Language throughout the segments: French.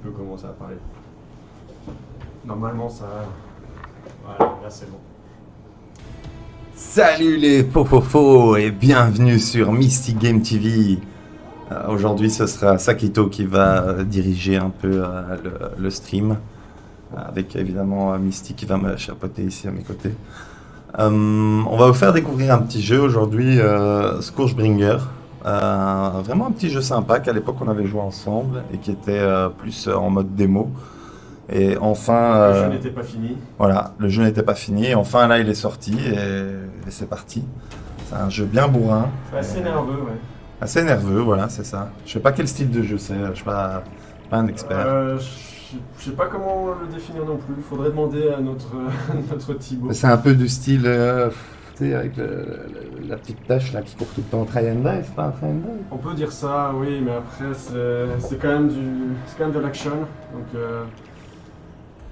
peux commencer à parler. Normalement, ça... Voilà, là c'est bon. Salut les faux et bienvenue sur Mystic Game TV. Aujourd'hui ce sera Sakito qui va diriger un peu le stream. Avec évidemment Mystic qui va me chapeauter ici à mes côtés. On va vous faire découvrir un petit jeu aujourd'hui, Scourgebringer. Vraiment un petit jeu sympa qu'à l'époque on avait joué ensemble et qui était plus en mode démo. Et enfin, Le jeu n'était pas fini. Voilà, le jeu n'était pas fini. Et enfin là, il est sorti et c'est parti. C'est un jeu bien bourrin. C'est assez nerveux, ouais. Assez nerveux, voilà, c'est ça. Je sais pas quel style de jeu c'est. Je suis pas un expert. Je sais pas comment le définir non plus. Faudrait demander à notre Thibaut. C'est un peu du style, tu sais, avec la petite tache là qui court tout le temps. Try and die, c'est pas un try and die. On peut dire ça, oui, mais après c'est quand même de l'action. Donc,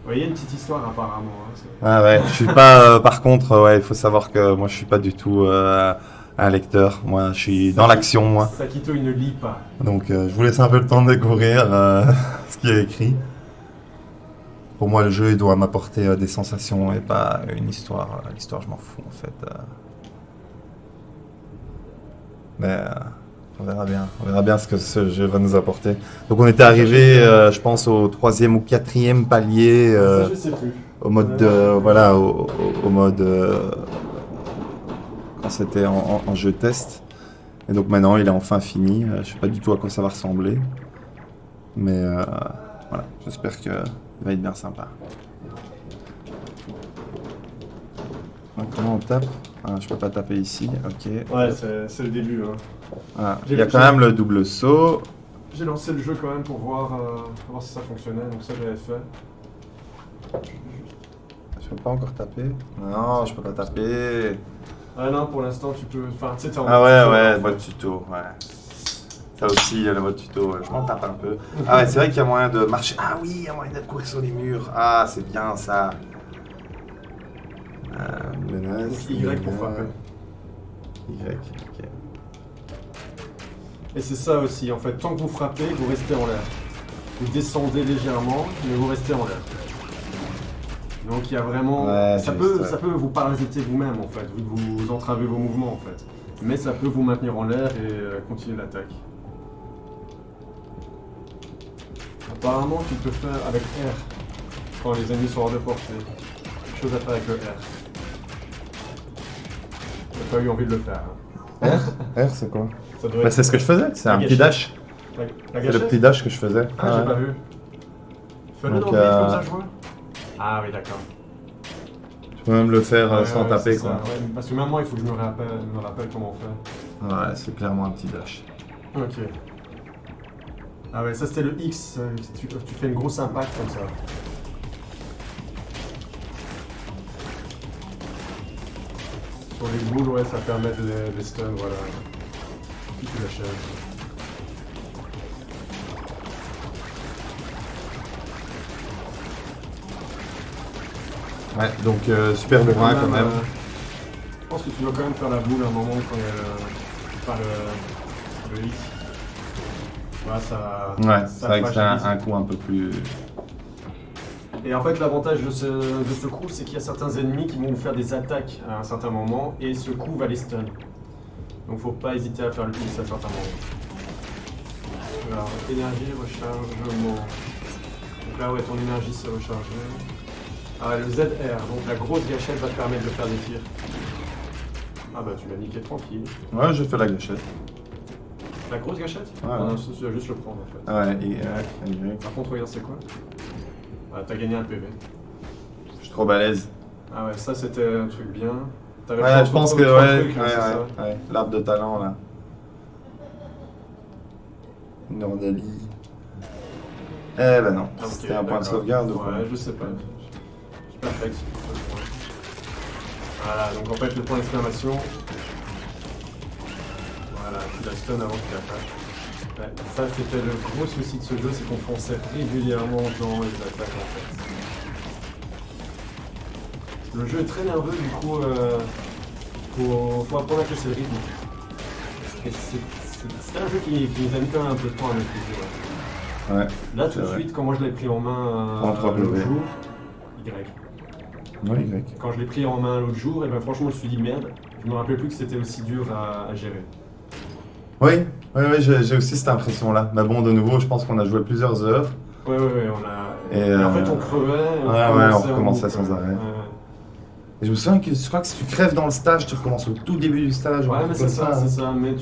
vous voyez, une petite histoire apparemment. Hein, Ah ouais, je suis pas. Par contre, ouais, il faut savoir que moi, je suis pas du tout un lecteur. Moi, je suis dans l'action, moi. Sakito, il ne lit pas. Donc, je vous laisse un peu le temps de découvrir ce qui est écrit. Pour moi, le jeu, il doit m'apporter des sensations et pas une histoire. L'histoire, je m'en fous, en fait. Mais on verra bien. On verra bien ce que ce jeu va nous apporter. Donc, on était arrivé, je pense, au 3e ou 4e palier. Ça, je sais plus. Au mode, voilà, au mode quand c'était en jeu test. Et donc maintenant, il est enfin fini. Je sais pas du tout à quoi ça va ressembler. Mais voilà, j'espère qu'il va être bien sympa. Donc, comment on tape? Je peux pas taper ici, ok. Ouais, c'est le début. Hein. Voilà. Il y a quand même le double saut. J'ai lancé le jeu quand même pour voir si ça fonctionnait, donc ça j'avais fait. Je peux pas encore taper? Non, je peux pas taper. Ah non, pour l'instant tu peux... Enfin, tu sais, t'es en Ah mode ouais, tuto, ouais, en fait. mode tuto, ouais. Ça aussi, il y a le mode tuto, je m'en tape un peu. Ah ouais, c'est vrai qu'il y a moyen de marcher. Ah oui, il y a moyen de courir sur les murs. Ah, c'est bien ça. Menace. Donc Y pour frapper. Y, ok. Et c'est ça aussi, en fait, tant que vous frappez, vous restez en l'air. Vous descendez légèrement, mais vous restez en l'air. Donc il y a vraiment... Ouais, ça peut vous parasiter vous-même, en fait, vu que vous entravez vos mouvements, en fait. Mais ça peut vous maintenir en l'air et continuer l'attaque. Apparemment, tu peux faire avec R, quand les ennemis sont hors de portée. Chose à faire avec le R. J'ai pas eu envie de le faire. Hein. R, c'est quoi? Ça doit Bah, être- c'est ce que je faisais, c'est un La petit gâchette. dash. La C'est le gâchette. petit dash que je faisais. Ah, j'ai Ouais. pas vu. Fais-le Donc, dans le vide comme ça, je vois. Ah oui, d'accord. Tu peux même le faire Ouais, sans ouais, taper, c'est quoi. ça, ouais, parce que même moi, il faut que je me rappelle comment faire. Ouais, c'est clairement un petit dash. Ok. Ah ouais, ça c'était le X. Tu fais une grosse impact comme ça. Sur les boules, ouais, ça permet de les stun, voilà. Puis tu l'achèves. Ouais, donc super bourrin quand même. Je pense que tu dois quand même faire la boule à un moment quand il y a le X. Voilà, ça. Ouais, ça c'est vrai que c'est fragilise. un coup un peu plus... Et en fait, l'avantage de ce coup, c'est qu'il y a certains ennemis qui vont vous faire des attaques à un certain moment, et ce coup va les stun. Donc faut pas hésiter à faire le X à certains moments. Alors, énergie, rechargement. Donc là, ouais, ton énergie s'est rechargée. Ah, le ZR, donc la grosse gâchette va te permettre de faire des tirs. Ah bah tu l'as niqué tranquille. Ouais, j'ai fait la gâchette. La grosse gâchette? Ouais. Ah non, tu vas juste le prendre en fait. Ouais, Y. Par contre, regarde c'est quoi? Ah, t'as gagné un PV. Je suis trop balèze. Ah ouais, ça c'était un truc bien. T'avais Ouais, fait je pense entre que trois ouais, trucs, hein, c'est ça. ouais. L'arbre de talent là. Une ordalie. Eh ben non, Ok, c'était un point de d'accord. sauvegarde ou quoi? Ouais, je sais pas. Je perfecte. Voilà, donc en fait le point d'exclamation. Voilà, tu la stun avant qu'il attaque. Ouais, ça c'était le gros souci de ce jeu, c'est qu'on fonçait régulièrement dans les attaques en fait. Le jeu est très nerveux, du coup faut apprendre à casser le rythme. Et c'est un jeu qui nous a mis quand même un peu de temps à maîtriser. Ouais. Ouais. Là, tout C'est de vrai. suite, quand moi je l'ai pris en main Prends 3 l'autre W. jour, Y. Ouais, Y. Quand je l'ai pris en main l'autre jour, et ben franchement, je me suis dit merde, je me rappelais plus que c'était aussi dur à gérer. Oui, oui, oui, j'ai aussi cette impression-là. Mais bon, de nouveau, je pense qu'on a joué plusieurs heures. Ouais, on a. Et, Et en fait, on crevait, et on ouais, on recommençait en recommençait boucle, sans arrêt. Ouais. Et je me souviens que je crois que si tu crèves dans le stage, tu recommences au tout début du stage. ou un Ouais, truc mais comme c'est ça, hein. c'est ça. Mais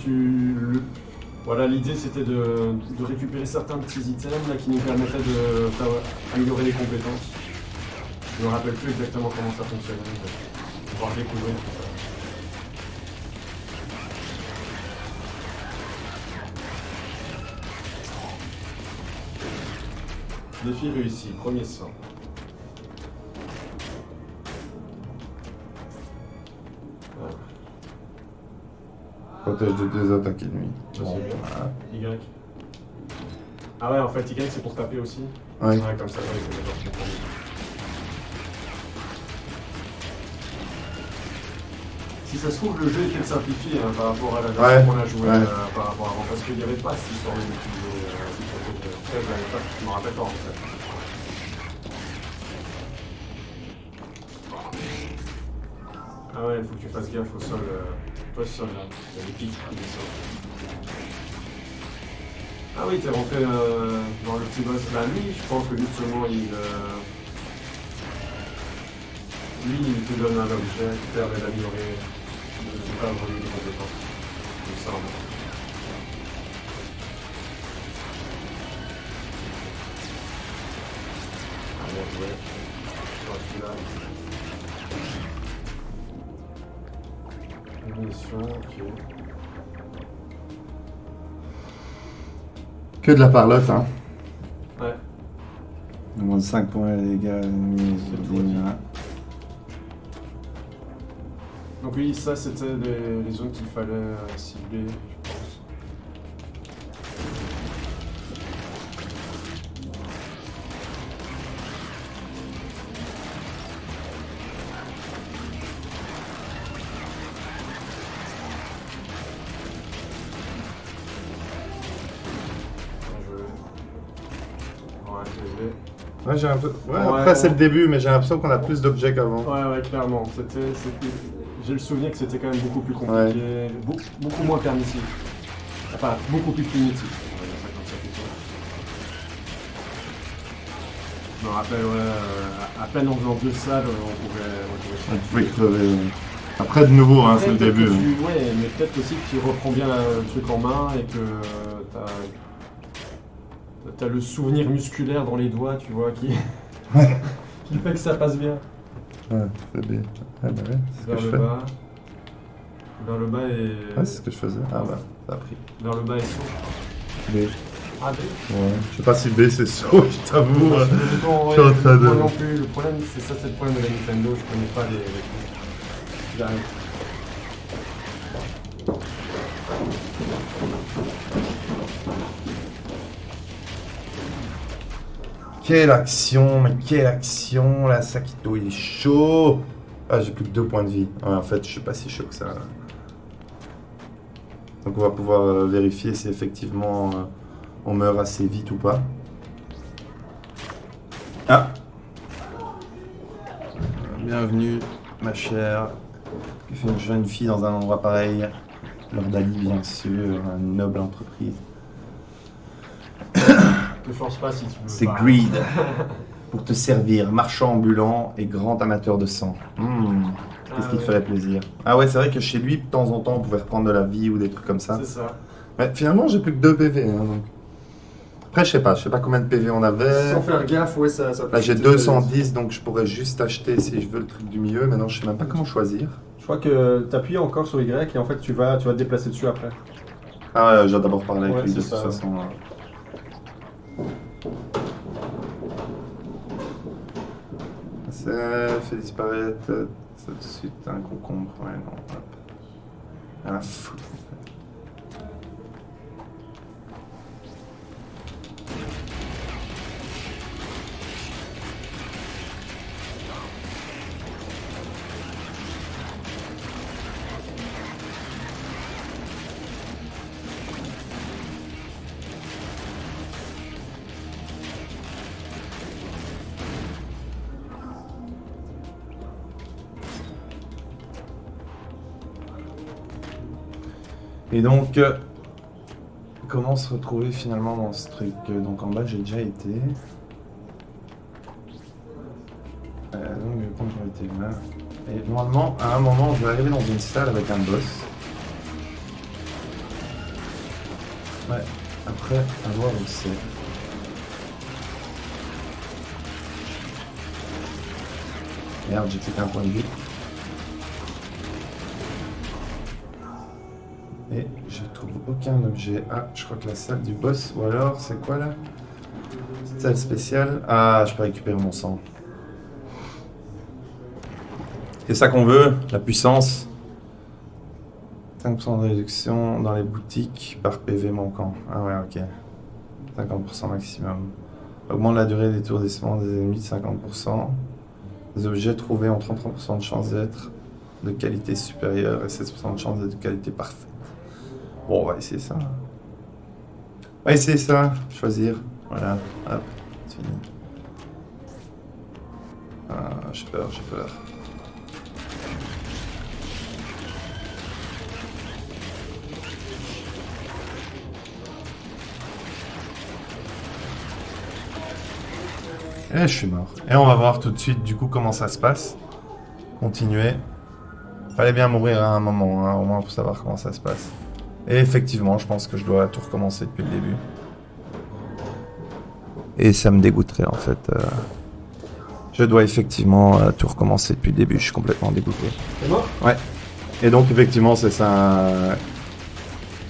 voilà, l'idée c'était de récupérer certains petits items là, qui nous permettaient de améliorer les compétences. Je me rappelle plus exactement comment ça fonctionnait, de pouvoir découvrir tout ça. Défi réussi, premier sang. Voilà. Protège de 2 attaques ennemies. Ça, Bon, c'est bien. voilà. Y. Ah ouais, en fait, Y c'est pour taper aussi. Ouais. Ouais, comme ça, ouais, c'est d'accord, je comprends mieux. Si ça se trouve, le jeu était simplifié hein, par rapport à la version Ouais, qu'on a jouée ouais. par rapport à avant, parce qu'il n'y avait pas cette histoire d'utiliser en fait, je l'avais pas, je me rappelle pas en fait. Ah ouais, il faut que tu fasses gaffe au sol, pas au sol là, il y a des pics qui descendent. Ah oui, t'es rentré dans le petit boss. Bah lui, je pense que justement, lui, il te donne un objet qui permet d'améliorer, de pas évoluer les compétences. Il me semble. Ah bien joué. Celui-là. Munitions, ok. Que de la parlotte, hein. Ouais. Moins de 5 points les dégâts ennemis sur C'est trop 10, dur. hein. Donc oui, ça c'était les zones qu'il fallait cibler, je pense. Bien joué. Ouais, je l'ai. Ouais, j'ai un peu. Ouais, Ouais. après c'est le début, mais j'ai l'impression qu'on a plus d'objets qu'avant. Ouais, clairement. J'ai le souvenir que c'était quand même beaucoup plus compliqué, beaucoup moins permissif. Enfin, beaucoup plus punitif. On va dire ça comme ça plutôt. Je me rappelle, à peine en faisant 2 salles, on pouvait On pouvait crever. Ouais. Après, de nouveau, hein, c'est le Peut-être début. que hein. ouais, mais peut-être aussi que tu reprends bien le truc en main et que t'as le souvenir musculaire dans les doigts, tu vois, qui fait que ça passe bien. Ouais, c'est bien. Ah, bah ouais, c'est ce que Vers je le fais. bas. Vers le bas et. Ouais, c'est ce que je faisais. Ah bah, ça a pris. Vers le bas et saut. B. Ah, B. Ouais. Je sais pas si B c'est saut, je t'avoue. Parce que du coup, je suis en train de- moi non plus. Le problème, c'est ça, c'est le problème de la Nintendo. Je connais pas les trucs. J'arrive. Quelle action, mais quelle action, là, Sakito, il est chaud. Ah, j'ai plus que 2 points de vie. Ouais, en fait, je suis pas si chaud que ça. Là. Donc on va pouvoir vérifier si effectivement on meurt assez vite ou pas. Ah. Bienvenue, ma chère. Que fait une jeune fille dans un endroit pareil? Lord Ali, bien sûr, une noble entreprise. Ne force pas si tu veux. C'est pas. Greed. Pour te servir, marchand ambulant et grand amateur de sang. Qu'est-ce qui te ferait plaisir? Ah ouais, c'est vrai que chez lui, de temps en temps, on pouvait reprendre de la vie ou des trucs comme ça. C'est ça. Mais finalement, j'ai plus que 2 PV. Hein, donc. Après, je sais pas combien de PV on avait. Sans faire gaffe, ouais, ça peut Là, j'ai coûter 210, donc je pourrais juste acheter si je veux le truc du milieu. Maintenant, je sais même pas comment choisir. Je crois que tu appuies encore sur Y et en fait tu vas te déplacer dessus après. Ah ouais, j'ai d'abord parlé avec Ouais, lui de c'est toute ça. façon. Ça fait disparaître ça de suite un concombre. Ouais, non, hop. Rien à foutre. Et donc, comment se retrouver finalement dans ce truc? Donc en bas, j'ai déjà été. Donc je vais prendre été là. Et normalement, à un moment, je vais arriver dans une salle avec un boss. Ouais, après, à voir où c'est. Merde, j'ai fait qu'un point de vue. Et je trouve aucun objet. Ah, je crois que la salle du boss, ou alors, c'est quoi là? Salle spéciale. Ah, je peux récupérer mon sang. C'est ça qu'on veut, la puissance. 5% de réduction dans les boutiques par PV manquant. Ah ouais, ok. 50% maximum. Augmente la durée d'étourdissement des ennemis de 50%. Les objets trouvés ont 33% de chance d'être de qualité supérieure et 7% de chance d'être de qualité parfaite. Bon, on va essayer ça. On va essayer ça. Choisir. Voilà. Hop. C'est fini. Ah, j'ai peur, j'ai peur. Et je suis mort. Et on va voir tout de suite du coup comment ça se passe. Continuer. Fallait bien mourir à un moment, hein, au moins pour savoir comment ça se passe. Et effectivement, je pense que je dois tout recommencer depuis le début. Et ça me dégoûterait en fait. Je dois effectivement tout recommencer depuis le début, je suis complètement dégoûté. C'est mort? Ouais. Et donc effectivement c'est ça.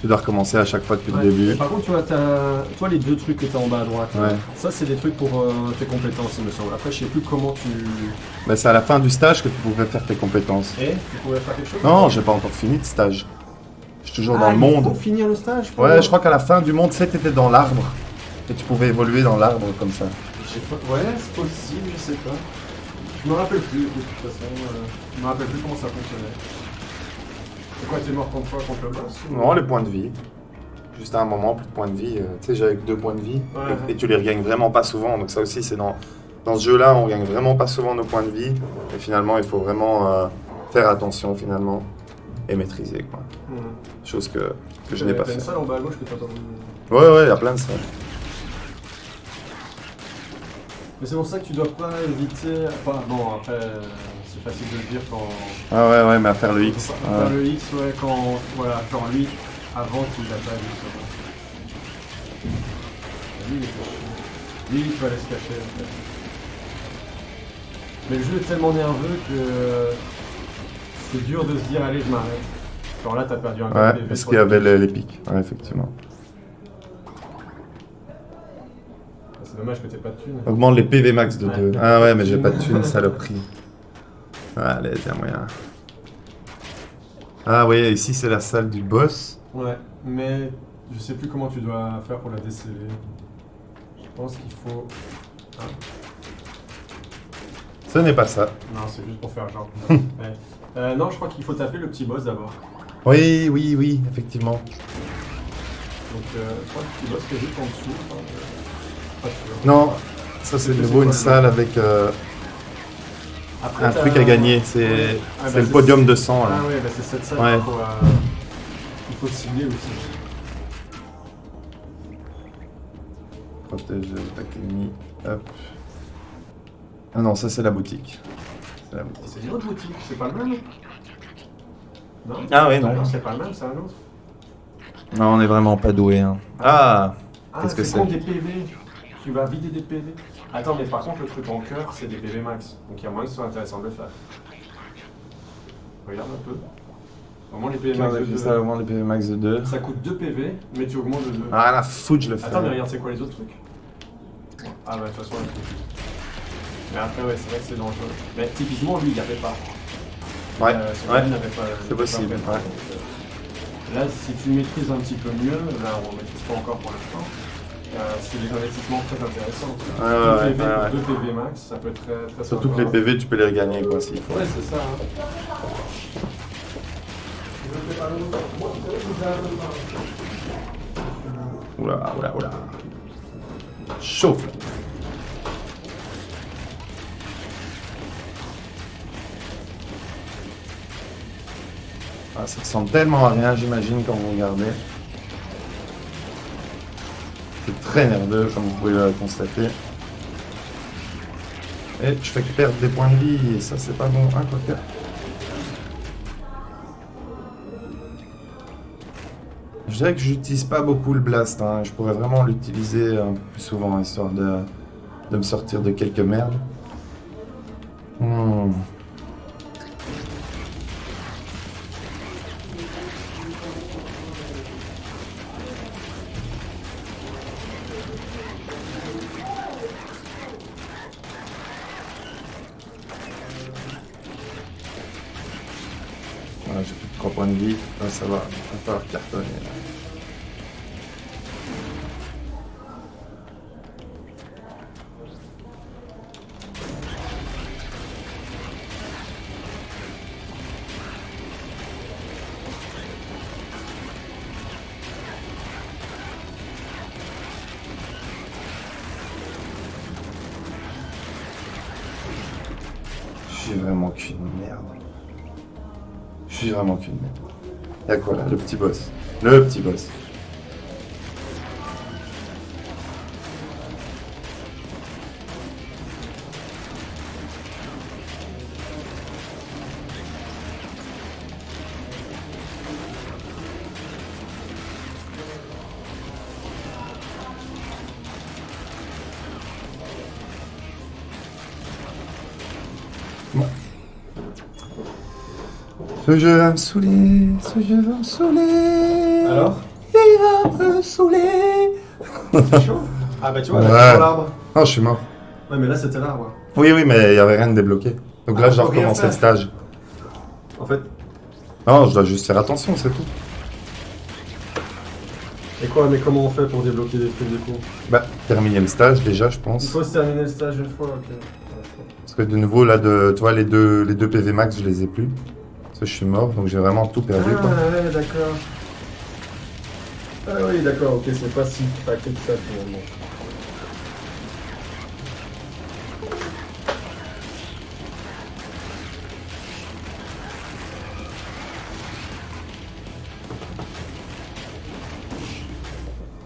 Tu dois recommencer à chaque fois depuis le début. Par contre, tu vois, toi les deux trucs que tu as en bas à droite, Ouais. ça c'est des trucs pour tes compétences, il me semble. Après, je sais plus comment tu... Bah, c'est à la fin du stage que tu pourrais faire tes compétences. Et tu pourrais faire quelque chose? Non, j'ai pas encore fini de stage. Je suis toujours dans le Il monde. faut finir le stage? Ouais, je crois qu'à la fin du monde, tu étais dans l'arbre. Et tu pouvais évoluer dans l'arbre comme ça. Ouais, c'est possible, je sais pas. Je me rappelle plus, de toute façon. Je me rappelle plus comment ça fonctionnait. C'est quoi, t'es mort contre quoi? Contre le boss ou... Non, les points de vie. Juste à un moment, plus de points de vie. Tu sais, j'avais que 2 points de vie. Ouais. Et tu les regagnes vraiment pas souvent. Donc ça aussi, c'est dans ce jeu-là, on gagne vraiment pas souvent nos points de vie. Et finalement, il faut vraiment faire attention finalement. Et maîtriser, quoi. Chose que je n'ai pas fait. T'as une salle en bas à gauche que t'entends... Ouais, il y a plein de salles. Mais c'est pour ça que tu dois pas éviter... Enfin, non, après, c'est facile de le dire quand... Ah ouais, mais à faire le X. Faire le X, ouais, quand... Voilà, genre lui, avant qu'il l'a pas vu, ça va. Lui, il est caché. Lui, il peut aller se cacher, en fait. Mais le jeu est tellement nerveux que... C'est dur de se dire, allez, je m'arrête. Genre là, t'as perdu un Ouais, PV, parce qu'il y avait les pics. Ouais, effectivement. C'est dommage que t'aies pas de thunes. Augmente les PV max de 2. Ouais. Ah ouais, mais j'ai pas de thunes, saloperie. Allez, tiens moyen. Ah oui, ici c'est la salle du boss. Ouais, mais je sais plus comment tu dois faire pour la DCV. Je pense qu'il faut... Ah. Ce n'est pas ça. Non, c'est juste pour faire genre. Ouais. Non, je crois qu'il faut taper le petit boss d'abord. Oui, effectivement. Donc, je crois que le petit boss qui est juste en dessous. Enfin, pas sûr. Non, ça c'est de nouveau une salle avec Après, un truc à gagner. C'est Ouais. c'est le podium de sang là. Ah ouais, bah c'est cette salle Ouais. qu'il faut cibler aussi. Protège l'attaque ennemie. Hop. Ah non, ça c'est la boutique. C'est la boutique. C'est une autre boutique, c'est pas le même? Non? Ah ouais, non. C'est pas le même, c'est un autre. Non, on est vraiment pas doué. Hein. Ah, Ah, qu'est-ce que c'est c'est? contre des PV. Tu vas vider des PV. Attends, mais par contre, le truc en cœur, c'est des PV max. Donc il y a moyen que ce soit intéressant de le faire. Regarde un peu. Au moins les PV max de 2. Ça augmente les PV max de 2. Ça coûte 2 PV, mais tu augmentes de 2. Ah la foutre, je le fais. Attends, mais regarde, c'est quoi les autres trucs? Ah bah de toute façon, là, mais après, ouais, c'est vrai que c'est dangereux. Mais typiquement, lui, il n'y avait pas. Ouais, celui-là, il n'avait pas. c'est possible, pas ouais. Là, si tu maîtrises un petit peu mieux, là, on ne maîtrise pas encore pour l'instant. C'est des investissements très intéressants. Ouais. 2 PV max, ça peut être très, très Surtout que sympa. les PV, tu peux les regagner quoi s'il faut. Ouais, c'est ça. Oula. Chauffe là. Ah, ça ressemble tellement à rien, j'imagine, quand vous regardez. C'est très nerveux, comme vous pouvez le constater. Et je fais que perdre des points de vie, et ça, c'est pas bon, hein, quoi. Je dirais que j'utilise pas beaucoup le blast, hein. Je pourrais vraiment l'utiliser un peu plus souvent, histoire de me sortir de quelques merdes. Hmm. Voilà, j'ai plus de 3 points de vie, là, ça va falloir cartonner. Là. Je suis vraiment qu'une merde. Je suis vraiment qu'une merde. Y'a quoi là? Le petit boss. Le petit boss. Bon. Ce jeu va me saouler, ce jeu va me saouler. Alors? Il va me saouler. C'est chaud? Ah bah tu vois, Ouais. là, c'est l'arbre. Non, je suis mort. Ouais, mais là, c'était l'arbre. Oui, oui, mais il n'y avait rien de débloqué. Donc là, Ah, je dois faut rien recommencer faire. le stage. En fait. Non, je dois juste faire attention, c'est tout. Et quoi, mais comment on fait pour débloquer des trucs du coup? Bah, terminer le stage déjà, je Il pense. faut se terminer le stage une fois, ok. Parce que de nouveau, là, tu vois, les deux PV max, je les ai plus. Parce que je suis mort, donc j'ai vraiment tout perdu, Ah quoi. ouais, d'accord. Ah oui, d'accord, ok, c'est pas si paquet que ça finalement.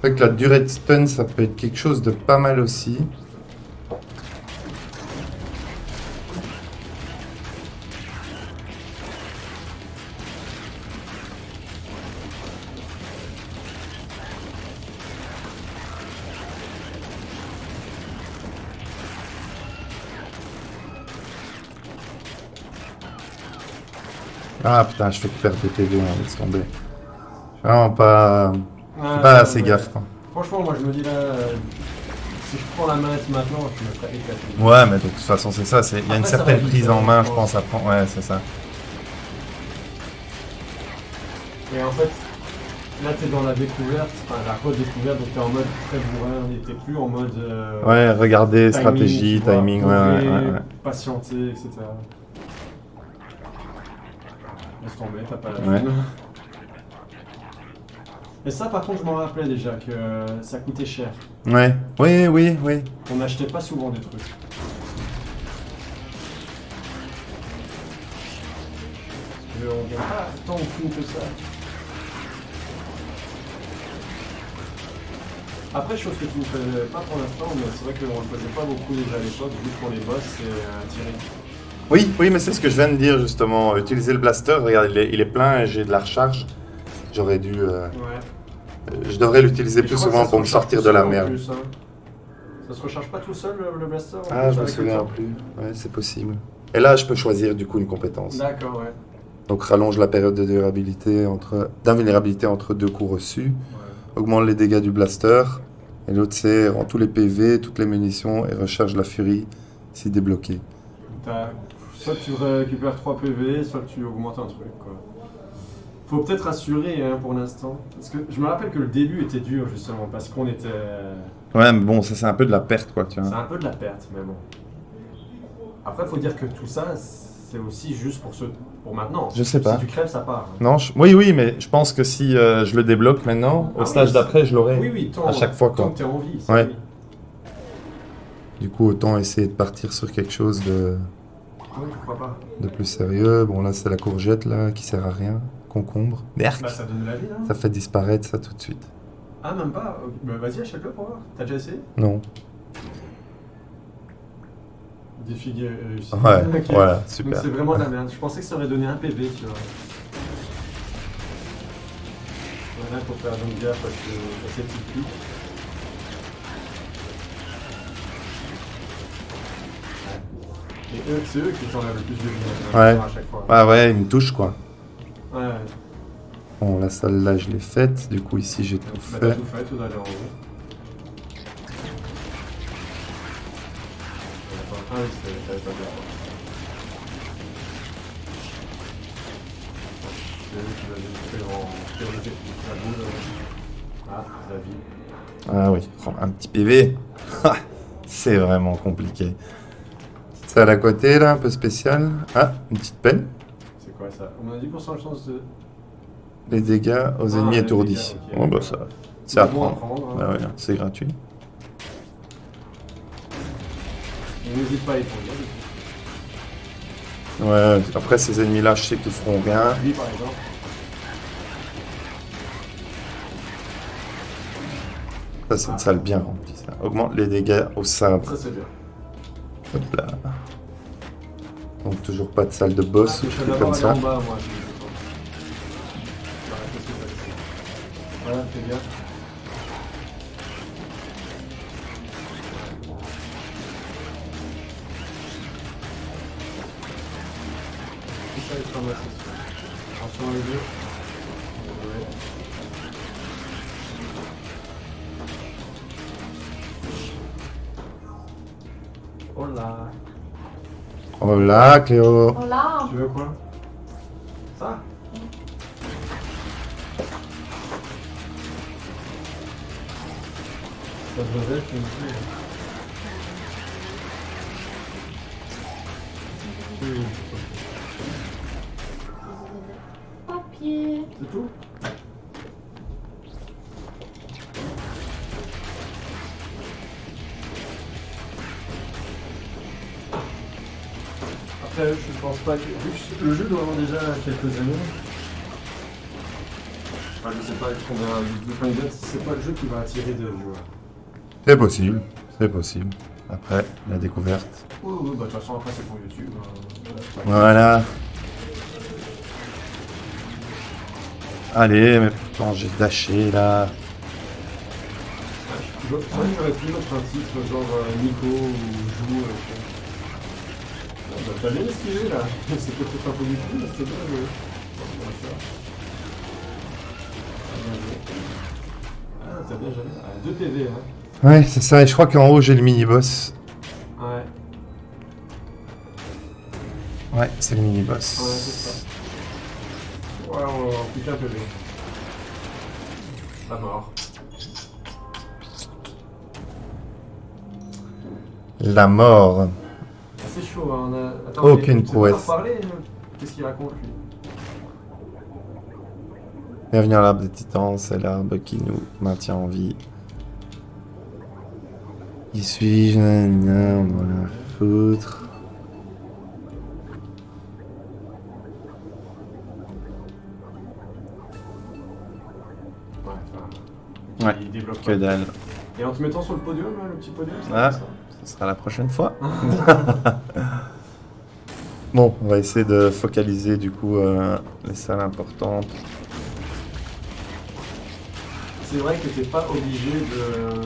C'est vrai que la durée de stun, ça peut être quelque chose de pas mal aussi. Ah putain, je fais que perdre des PV, hein, laisse tomber. Vraiment pas, Ah, pas assez ouais. gaffe, quoi. Franchement, moi je me dis là, si je prends la manette maintenant, je me ferais éclater. Ouais, mais de toute façon, c'est ça. Il y a une Après, ça certaine va vite, prise en main, je je pense, à prendre. Ouais, c'est ça. Et en fait, là t'es dans la découverte, enfin la redécouverte, donc t'es en mode très bourrin, et t'es plus en mode. Ouais, regardez, timing, stratégie, tu vois, timing, ouais, doser, ouais. patienter, etc. Laisse tomber, t'as pas la Ouais. thune. Et ça, par contre, je m'en rappelais déjà que ça coûtait cher. Ouais, oui, oui, oui. On n'achetait pas souvent des trucs. Parce que on vient pas tant au fou que ça. Après, chose que tu ne faisais pas pour l'instant, mais c'est vrai qu'on le faisait pas beaucoup déjà à l'époque, juste pour les boss, c'est tirer. Oui, oui, mais c'est ce que je viens de dire, justement. Utiliser le blaster, regarde, il est plein et j'ai de la recharge. J'aurais dû. Ouais. Je devrais l'utiliser Et je plus crois que souvent ça se pour me recharge sortir tout de la seul en merde. plus, hein. Ça se recharge pas tout seul le blaster en Ah, plus, je me avec le souviens temps plus. Ouais, c'est possible. Et là, je peux choisir du coup une compétence. D'accord, ouais. Donc rallonge la période de durabilité d'invulnérabilité entre deux coups reçus, Ouais. augmente les dégâts du blaster, et l'autre c'est rend tous les PV, toutes les munitions et recharge la furie si débloqué. Soit tu récupères 3 PV, soit tu augmentes un truc, quoi. Faut peut-être assurer hein, pour l'instant. Parce que je me rappelle que le début était dur justement, parce qu'on était. Ouais, mais bon, ça c'est un peu de la perte quoi, tu C'est vois. un peu de la perte, mais bon. Après, faut dire que tout ça, c'est aussi juste pour maintenant. Je sais pas. Si tu crèves, ça part. Hein. Non, oui, oui, mais je pense que si je le débloque maintenant, Ah au stage oui, d'après, je l'aurai. Oui, oui, tant, à chaque fois, tant quoi. que t'es en vie. Ouais. Oui. Du coup, autant essayer de partir sur quelque chose Oui, pourquoi pas. de plus sérieux. Bon, là, c'est la courgette là qui sert à rien. concombre. Merc. Bah ça donne de la vie là. Ça fait disparaître ça tout de suite. Ah même pas. Ok. Bah vas-y achète-le pour voir. T'as déjà essayé? Non. Défi réussi. Ouais, Ok. voilà, Donc super. c'est vraiment de la merde. Je pensais que ça aurait donné un PV, tu vois. Voilà, faut faire donc gaffe à ces petites piques. Ouais. Et eux, c'est eux qui t'enlèvent le plus de vie Ouais. à chaque fois. Ah ouais, il me touche quoi. Ouais. Bon, la salle là, je l'ai faite. Du coup, ici, j'ai tout Bah t'as fait. tout fait, tout d'aller en haut. Ah oui, t'avais pas bien. C'est eux qui va détruire en priorité la boule. Ah, la vie. Ah oui, oh, un petit PV. C'est vraiment compliqué. Salle à côté là, un peu spéciale. Ah, une petite peine. C'est quoi ça? On a 10% de chance de. Les dégâts aux ennemis les étourdis. dégâts, ok. Oh bah ça, c'est à bon à prendre. prendre, Bah hein. ouais, c'est gratuit. N'hésite pas à étourdir. Ouais, après ces ennemis là, je sais qu'ils feront rien. Lui par exemple. Ça, c'est une salle bien remplie. Ça augmente les dégâts au sabre. Ça c'est bien. Hop là. Donc toujours pas de salle de boss ou je truc vais comme d'abord ça. aller en bas, moi. Voilà, qu'est-ce que ça fait? Voilà, fais bien. Tout ça est ramassé. Attention les deux. Ouais. Oh là. Oh là, Cléo. Hola. Tu veux quoi? Ça? Ça te revêt, tu me dis. Papier. C'est tout? Après, je pense pas que. Vu que le jeu doit avoir déjà quelques années. Enfin, je sais pas combien de c'est pas le jeu qui va attirer de joueurs. C'est possible, c'est possible. Après, la découverte. Oui, oui, bah de toute façon, après, c'est pour YouTube. Voilà. Allez, mais pourtant j'ai dashé là. C'est vrai que j'aurais pu mettre un titre genre Nico ou Jou. Bah, t'as bien esquivé là. C'est peut-être un peu du coup, mais c'était bien joué. Ah, t'as bien joué. Ah, 2 PV, hein. Ouais, c'est ça, et je crois qu'en haut j'ai le mini-boss. Ouais. Ouais, c'est le Ouais, mini-boss. c'est ça. Ouais, putain, PV. La mort. La mort. Ah, c'est chaud, hein. On a... Attends, Aucune mais tu peux prouesse. pas parler, qu'est-ce qu'il raconte lui? Bienvenue à l'arbre des titans, c'est l'arbre qui nous maintient en vie. Qui suis-je? On va la foutre. Ouais, enfin. Ouais, Il débloque que pas. dalle. Et en te mettant sur le podium, là, le petit podium, ça Ah. fait ça. Ce sera la prochaine fois. Bon, on va essayer de focaliser du coup les salles importantes. C'est vrai que t'es pas obligé de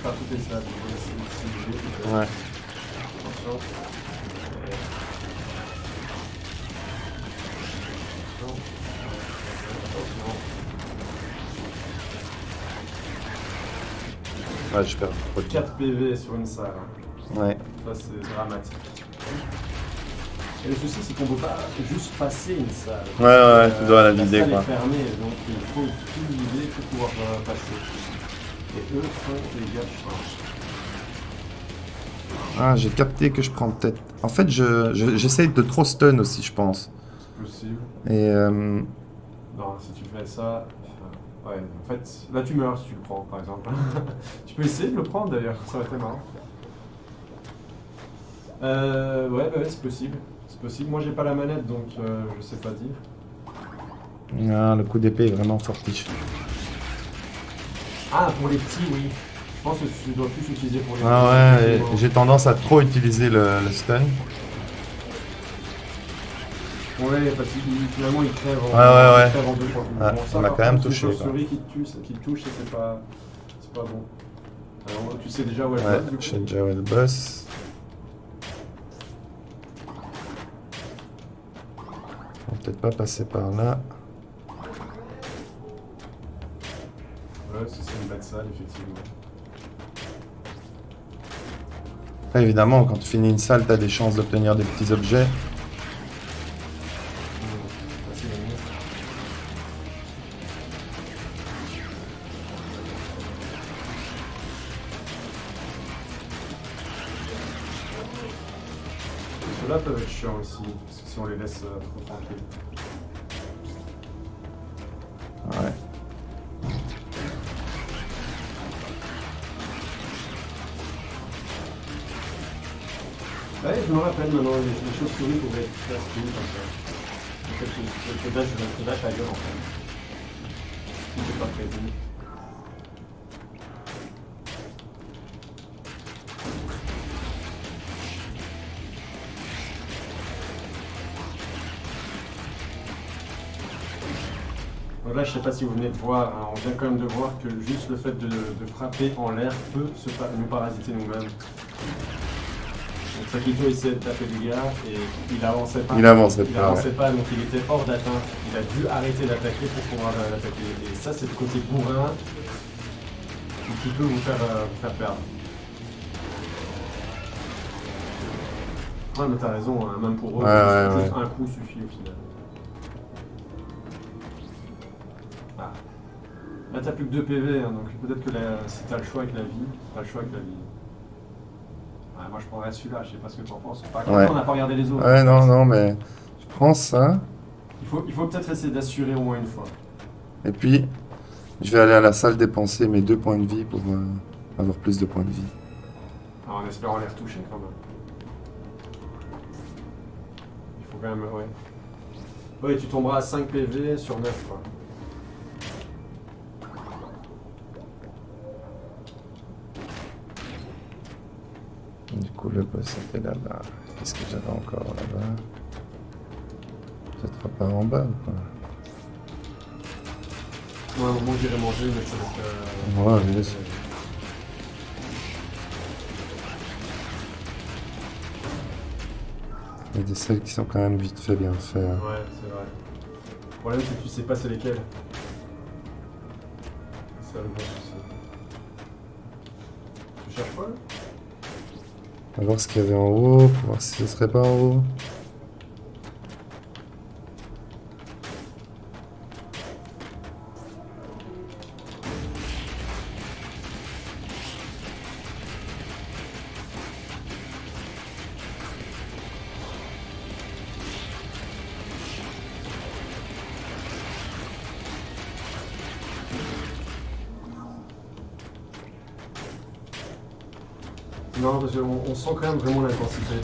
faire toutes les salles. C'est obligé. Ouais. Attention. Ouais, je perds trop de 4 PV sur une salle. Hein. Ouais. Ça, c'est dramatique. Et le souci, c'est qu'on peut pas juste passer une salle. Ouais, tu dois la vider, salle quoi. est fermée, donc il faut tout vider pour pouvoir passer. Et eux font les gars change. Ah, j'ai capté que je prends peut-être. En fait, j'essaye de trop stun aussi, je pense. C'est possible. Et Non, si tu fais ça. Ouais, en fait, là tu meurs si tu le prends, par exemple. Tu peux essayer de le prendre d'ailleurs, ça aurait été marrant. Ouais, bah ouais, c'est possible. C'est possible. Moi j'ai pas la manette donc je sais pas dire. Ah, le coup d'épée est vraiment fortiche. Ah, pour les petits, oui. Je pense que tu dois plus l'utiliser pour les Ah ouais, effectivement. j'ai tendance à trop utiliser le stun. Ouais, parce qu'il finalement il crève en, Ouais. il crève en deux fois. Ah, Bon, il ça m'a par quand même contre, c'est une touché, quoi. chauve-souris qui te touche et c'est pas bon. Alors, tu sais déjà où elle Ouais, va, du je coup. sais déjà où est le boss. On va peut-être pas passer par là. Ouais, c'est une bête sale, effectivement. Après, évidemment, quand tu finis une salle, t'as des chances d'obtenir des petits objets. C'est gagné. Ceux-là peuvent être chiants aussi, parce que si on les laisse trop tranquilles. Ouais. Ouais, je me rappelle maintenant, les chauves-souris pouvaient être très astucieuses comme ça. En fait, je lâche ailleurs en fait. Si t'es pas prévu. Donc là, je sais pas si vous venez de voir, hein, on vient quand même de voir que juste le fait de frapper en l'air peut nous parasiter nous-mêmes. Donc Sakito essayait de taper des gars et il avançait pas. Il avançait Il pas, avançait ouais. pas, donc il était hors d'atteinte. Il a dû arrêter d'attaquer pour pouvoir l'attaquer. Et ça, c'est le côté bourrin qui peut vous faire perdre. Ouais, mais t'as raison, hein, même pour eux, Ouais. juste un coup suffit au final. Ah. Là, t'as plus que 2 PV, hein, donc peut-être que si t'as le choix avec la vie, t'as le choix avec la vie. Ouais, moi, je prendrais celui-là, je sais pas ce que t'en penses. Par contre, Ouais. on n'a pas regardé les autres. Ouais, non, mais je prends ça. Il faut peut-être essayer d'assurer au moins une fois. Et puis, je vais aller à la salle dépenser mes 2 points de vie pour avoir plus de points de vie. Alors, en espérant les retoucher quand même. Il faut quand même, ouais. Ouais, tu tomberas à 5 PV sur 9, quoi. Du coup, le boss était là-bas. Qu'est-ce que j'avais encore là-bas? Peut-être pas en bas ou quoi? Ouais, au moment où j'irai manger, mais ça va être. Ouais, bien sûr. Il y a des salles qui sont quand même vite fait bien fait. Hein. Ouais, c'est vrai. Le problème, c'est que tu sais pas c'est lesquels. C'est ça le gros souci. Tu cherches quoi là? On va voir ce qu'il y avait en haut, pour voir si ce serait pas en haut. Non, parce qu'on sent quand même vraiment l'intensité.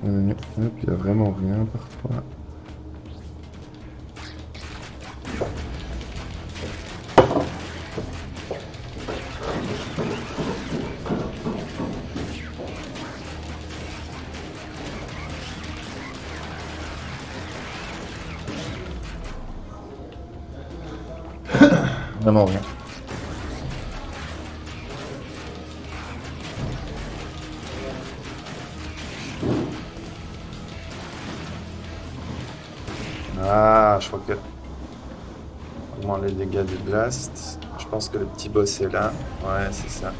Hop, il y a vraiment rien parfois. Vraiment rien. Ah, je crois que... Comment les dégâts du blast. Je pense que le petit boss est là. Ouais, c'est ça.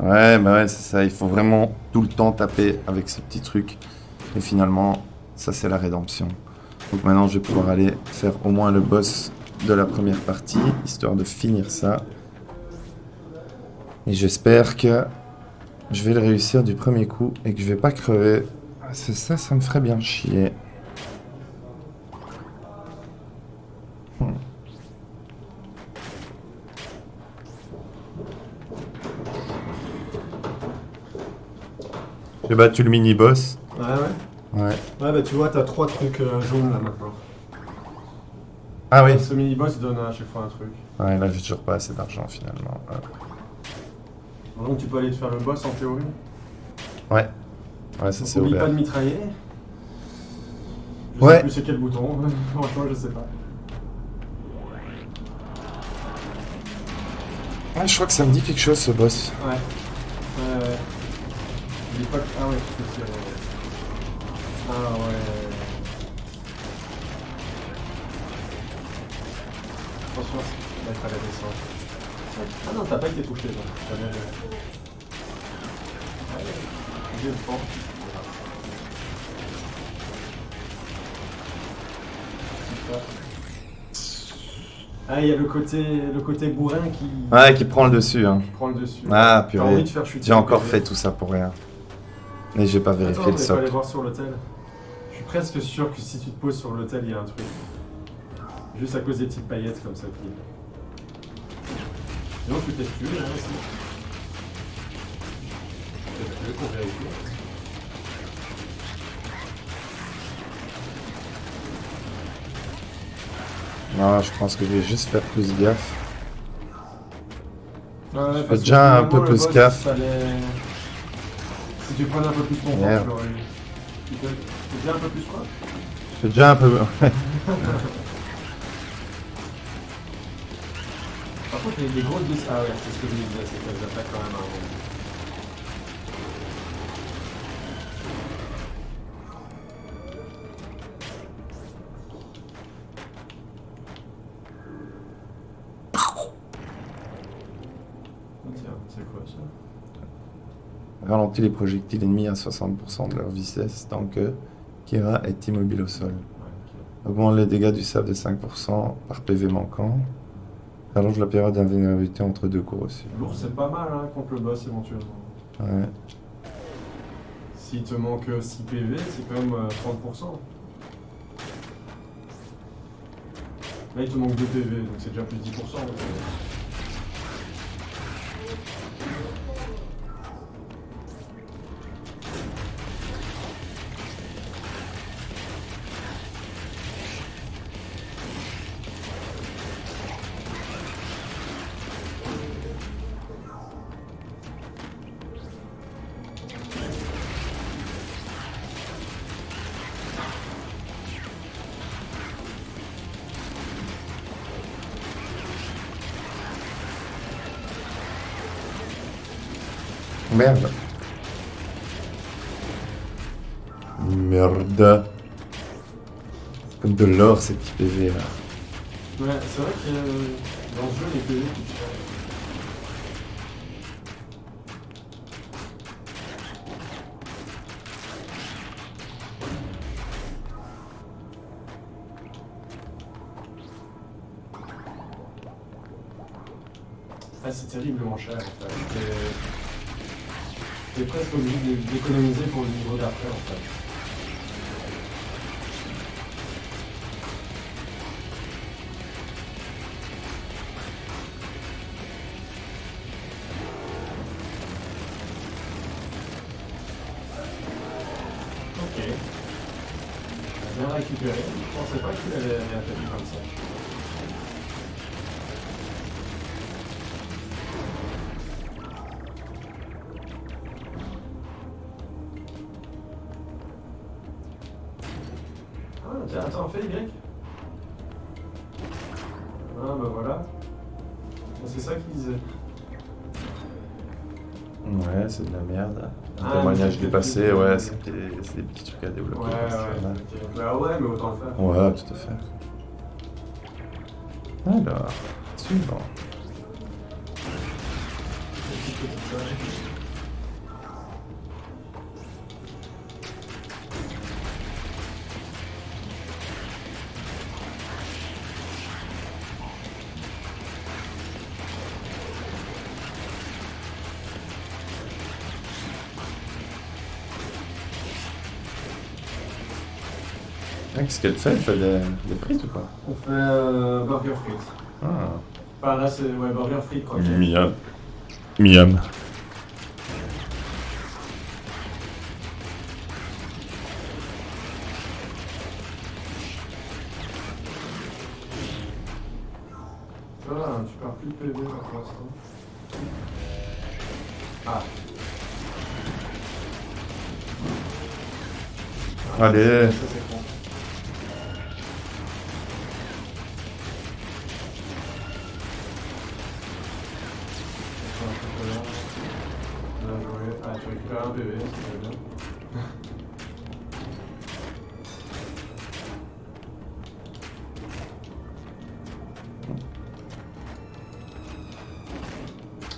Ouais, bah ouais, c'est ça. Il faut vraiment tout le temps taper avec ce petit truc. Et finalement, ça c'est la rédemption. Donc maintenant, je vais pouvoir aller faire au moins le boss de la première partie, histoire de finir ça. Et j'espère que je vais le réussir du premier coup et que je vais pas crever c'est ça, ça me ferait bien chier. J'ai battu le mini-boss. Ouais, ouais. Ouais. Ouais, bah tu vois, t'as 3 trucs jaunes là maintenant. Ah oui. Ce mini-boss donne à chaque fois un truc. Ouais, là j'ai toujours pas assez d'argent finalement. Donc tu peux aller te faire le boss en théorie. Ouais. Ouais, ça Donc c'est oublie ouvert. pas de mitrailler. Je Ouais. sais plus c'est quel bouton. Franchement, je sais pas. Ouais, je crois que ça me dit quelque chose ce boss. Ouais. Oublie pas que... Ah ouais, tu peux tirer. Ah ouais. Attention, là il fallait descendre. Ah non, t'as pas été touché là. T'avais... Ouais, j'ai le temps. Ah, il y a le côté bourrin qui Ouais, qui prend le dessus. Hein. prend le dessus. Ah, T'as envie purée. de faire chuter J'ai le encore PV. fait tout ça pour rien. Et j'ai pas vérifié Attends, le on va aller socle. voir sur l'hôtel. Je suis presque sûr que si tu te poses sur l'hôtel, il y a un truc. Juste à cause des petites paillettes comme ça qui... Non, tu t'es tué là aussi. Tu t'es tué pour vérifier. Non, je pense que je vais juste faire plus gaffe. Ouais, fais déjà un peu le plus boss, gaffe. ça allait- Si tu prenais un peu plus ton temps, Merde. tu l'aurais eu. Tu fais un peu plus quoi? Je fais déjà un peu... Par contre, les grosses blessures... Ah ouais, c'est ce que je me disais, c'est qu'elles attaquent quand même avant. Oh, tiens, c'est quoi ça? Ralentit les projectiles ennemis à 60% de leur vitesse tant que Kira est immobile au sol. Ouais, ok. Augmente les dégâts du sable de 5% par PV manquant. Allonge la période d'invulnérabilité entre deux coups reçus. L'ours, c'est pas mal hein, contre le boss éventuellement. Ouais. S'il te manque 6 PV, c'est quand même 30%. Là, il te manque 2 PV, donc c'est déjà plus 10%. Donc, Merde. Merde. Comme de l'or ces petits PV là. Ouais, c'est vrai que dans ce jeu, les PV coûtent cher. Ah, c'est terriblement cher en fait. T'es presque obligé d'économiser pour le niveau d'après en fait. Ok. Bien récupéré. Je pensais pas qu'il allait attaquer comme ça. Ah, tiens, attends, fais Y. Ah, bah voilà. C'est ça qu'il disait. Ouais, c'est de la merde. Un Ah, témoignage mais du c'est passé, peut-être ouais, des- c'est des petits trucs à développer. Ouais, comme ça, là. ok. Bah ouais, mais autant le faire. Ouais, tout à fait. Alors, suivant. Qu'est-ce qu'elle fait? Elle fait des frites ou quoi? On fait burger frites. Ah. Enfin là c'est ouais, burger frites quoi. Miam. Miam. Ça va, tu perds plus de PV là, pour l'instant. Ah. Allez. Ça c'est con. Bien joué. Ah, tu récupères un PV, c'est bien.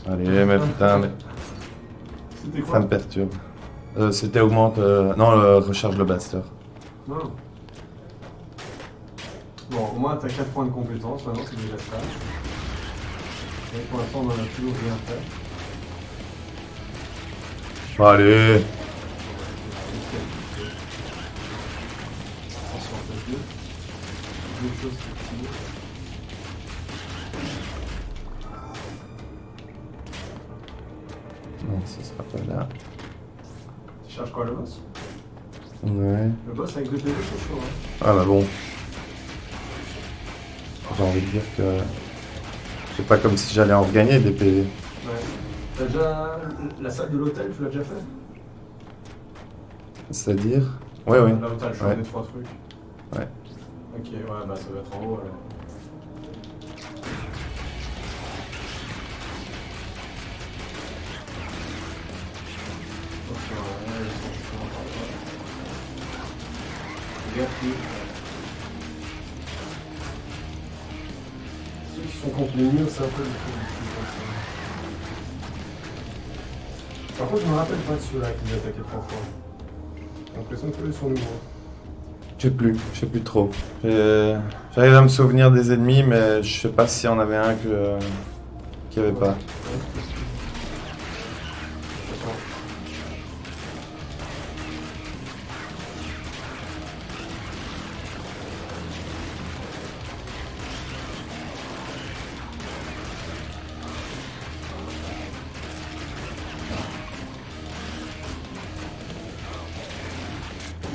Allez, mais putain, mais C'était ça quoi? me perturbe. C'était augmente. Non, recharge le blaster. Non. Bon, au moins t'as 4 points de compétence, maintenant c'est déjà ça. Et pour l'instant on en a toujours rien fait. Allez. Attention, t'as deux choses qui tirent. Non, ce sera pas là. Tu cherches quoi, le boss? Ouais. Le boss avec 2 PV c'est chaud hein. Ah bah bon. J'ai envie de dire que c'est pas comme si j'allais en regagner des PV. Ouais. T'as déjà la salle de l'hôtel, tu l'as déjà fait? C'est-à-dire? Ouais, ouais. Là où t'as le choix Ouais. des 3 trucs. Ouais. Ok, ouais, bah ça va être en haut alors. Ok, ouais, ils sont justement par là. Regarde qui. Ceux qui sont contre les murs, c'est un peu le truc. Par contre, je me rappelle pas de ceux-là qui les attaquaient 3 fois. J'ai l'impression que eux sont nouveaux. Je sais plus trop. J'arrive à me souvenir des ennemis, mais je sais pas s'il y en avait un qu'il n'y avait pas. Ouais, c'est possible. Attends.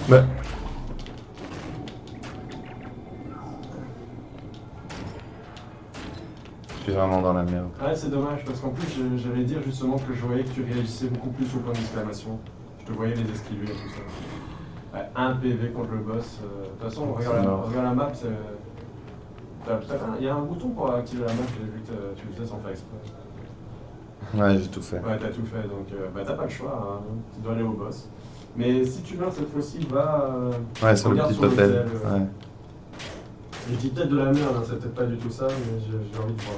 Bah. Je suis vraiment dans la merde. Ouais, c'est dommage parce qu'en plus, j'allais dire justement que je voyais que tu réagissais beaucoup plus au point d'exclamation. Je te voyais les esquiver et tout ça. Ouais, un PV contre le boss. De toute façon, regarde la map. Il y a un bouton pour activer la map, j'ai vu que tu le faisais sans faire exprès. Ouais, j'ai tout fait. Ouais, t'as tout fait, donc bah, t'as pas le choix, hein. Tu dois aller au boss. Mais si tu meurs cette fois-ci, va. Ouais, sur le regarde petit hôtel. ouais. Ouais. Je dis peut-être de la merde, hein, c'est peut-être pas du tout ça, mais j'ai envie de voir.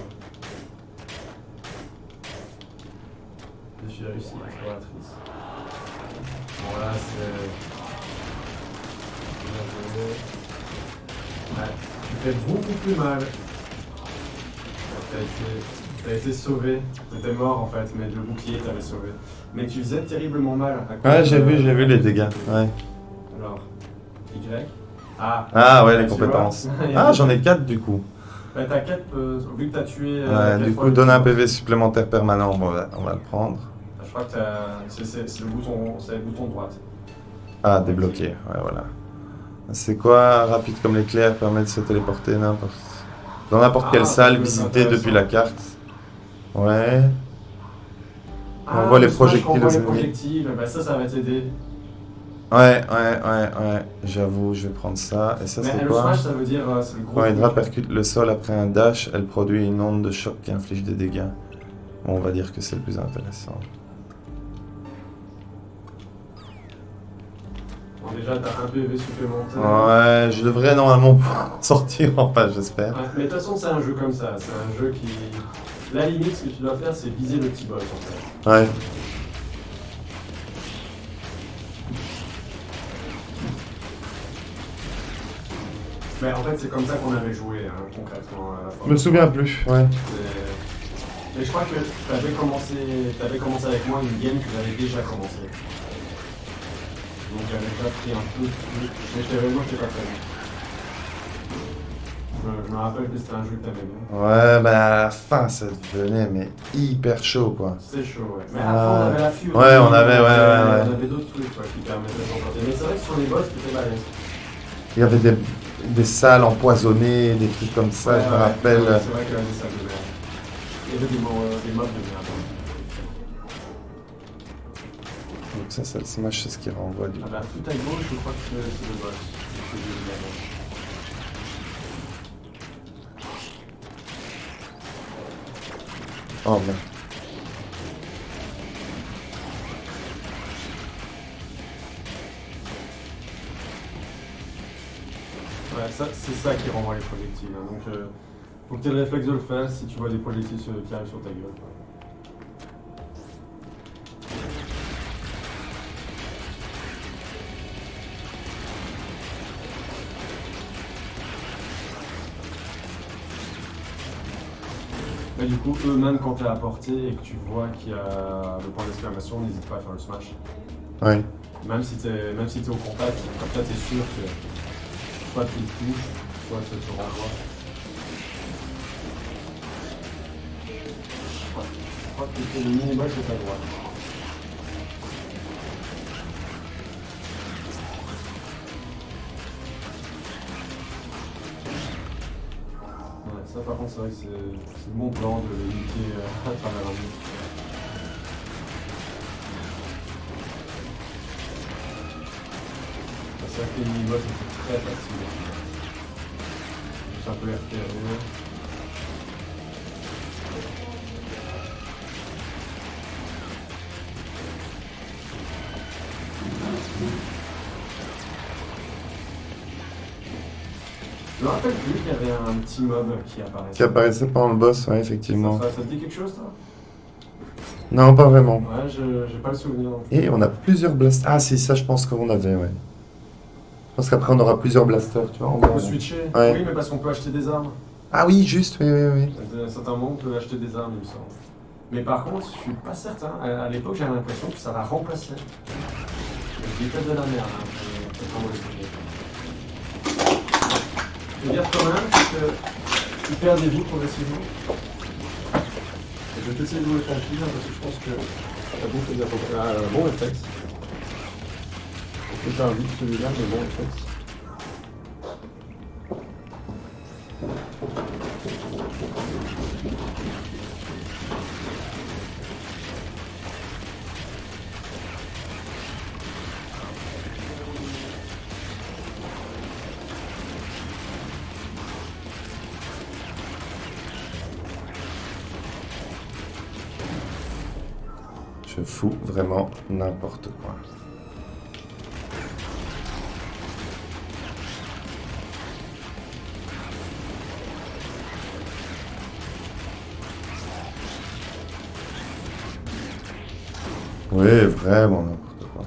Défi réussi, exploratrice. Bon là c'est... Bien joué. Ouais, tu fais beaucoup plus mal. T'as été sauvé. T'étais mort en fait, mais le bouclier t'avait sauvé. Mais tu faisais terriblement mal. À cause Ouais, j'ai de- vu les dégâts. Ouais. Alors, Y. Ah, Ah ouais, les tu compétences. vois, il y a Ah, des- j'en ai 4 du coup. Bah, t'as 4, vu que t'as tué. Ouais, quatre du fois coup, le donner un bouton. PV supplémentaire permanent, on va le prendre. Je crois que c'est le bouton, c'est le bouton droite. Ah, débloqué, ouais, voilà. C'est quoi? Rapide comme l'éclair, permet de se téléporter dans n'importe quelle salle c'est visitée intéressant. depuis la carte. Ouais. On Ah, voit les le smash projectiles qu'on voit aux les ennemis. projectiles, bah ça va t'aider. Ouais. J'avoue, je vais prendre ça. Et ça, Mais c'est le quoi? smash, ça veut dire c'est le gros. Quand truc. Hydra percute le sol après un dash, elle produit une onde de choc qui inflige des dégâts. Bon, on va dire que c'est le plus intéressant. Bon, déjà, t'as un PV supplémentaire. Ouais, je devrais normalement sortir, enfin, j'espère. Ouais, mais de toute façon, c'est un jeu comme ça. C'est un jeu qui. La limite, ce que tu dois faire, c'est viser le petit boss en fait. Ouais. Mais en fait, c'est comme ça qu'on avait joué, hein, concrètement. À la fin. Je me souviens plus, ouais. Mais je crois que t'avais commencé avec moi une game que j'avais déjà commencé. Donc j'avais déjà pris un peu. Mais moi, je t'ai pas prévu. Je me rappelle que c'était un jeu que t'aimais bien. Ouais, bah à la fin, ça devenait mais hyper chaud, quoi. C'était chaud, ouais. Mais après, on avait la furie. Ouais, on avait, ouais. On avait d'autres trucs quoi, qui permettaient de s'emporter. Mais c'est vrai que sur les boss, c'était balèze. Il y avait des salles empoisonnées, des trucs comme ça, je me rappelle. Ouais, c'est vrai qu'il y avait des salles de merde. Il y avait des mobs de merde. Donc ça, c'est moi, je sais ce qui renvoie du Ah bah, tout à gauche, je crois que c'est le boss. C'est le jeu de la gauche. Oh merde. Ouais, c'est ça qui renvoie les projectiles. Hein. Donc, faut que tu aies le réflexe de le faire si tu vois des projectiles qui arrivent sur ta gueule. Quoi. Mais du coup, eux-mêmes, quand t'es à portée et que tu vois qu'il y a le point d'exclamation, n'hésite pas à faire le smash. Ouais. Même si t'es au contact, comme ça t'es sûr que soit tu le touches, soit tu te renvoies. Ouais. Je crois que c'est le mini-boss de ta droite. Ouais, ça par contre c'est vrai que c'est le bon plan de lutter à travers la vie. C'est vrai que les mini-boss sont très faciles. Juste un peu les repérer. Je me rappelle plus qu'il y avait un petit mob qui apparaissait. Qui apparaissait pendant le boss, ouais, effectivement. Ça te dit quelque chose, ça? Non, pas vraiment. Ouais, j'ai pas le souvenir. Non plus. Et on a plusieurs blasters. Ah, si, ça, je pense qu'on avait, ouais. Je pense qu'après, on aura plusieurs blasters, tu vois. On peut switcher. Ouais. Oui, mais parce qu'on peut acheter des armes. Ah oui, juste, oui. À certains moments, on peut acheter des armes, il me semble. Mais par contre, je suis pas certain. À l'époque, j'avais l'impression que ça la remplaçait. Je dis peut-être de la merde. Hein. Peut-être qu'on va essayer. Je veux dire quand même que tu perds des vies progressivement. Et je vais essayer de jouer tranquille hein, parce que je pense que ça bouffe des bon réflexe. On peut faire vite celui-là, mais bon réflexe. Je fous vraiment n'importe quoi. Oui, vraiment n'importe quoi.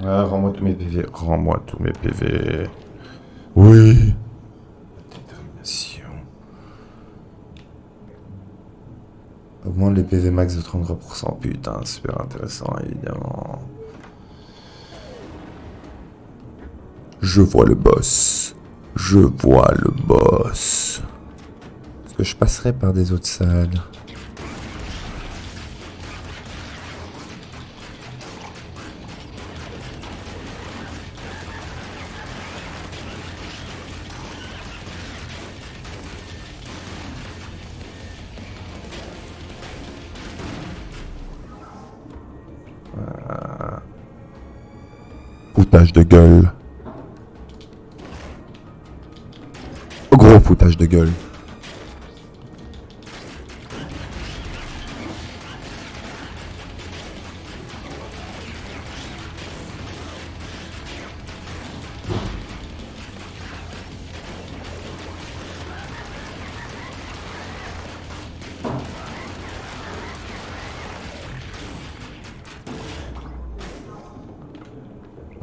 Ah, rends-moi tous mes PV. Rends-moi tous mes PV. Oui. Détermination. Augmente les PV max de 33%. Putain, super intéressant, évidemment. Je vois le boss. Je vois le boss. Est-ce que je passerai par des autres salles? foutage de gueule. Gros foutage de gueule.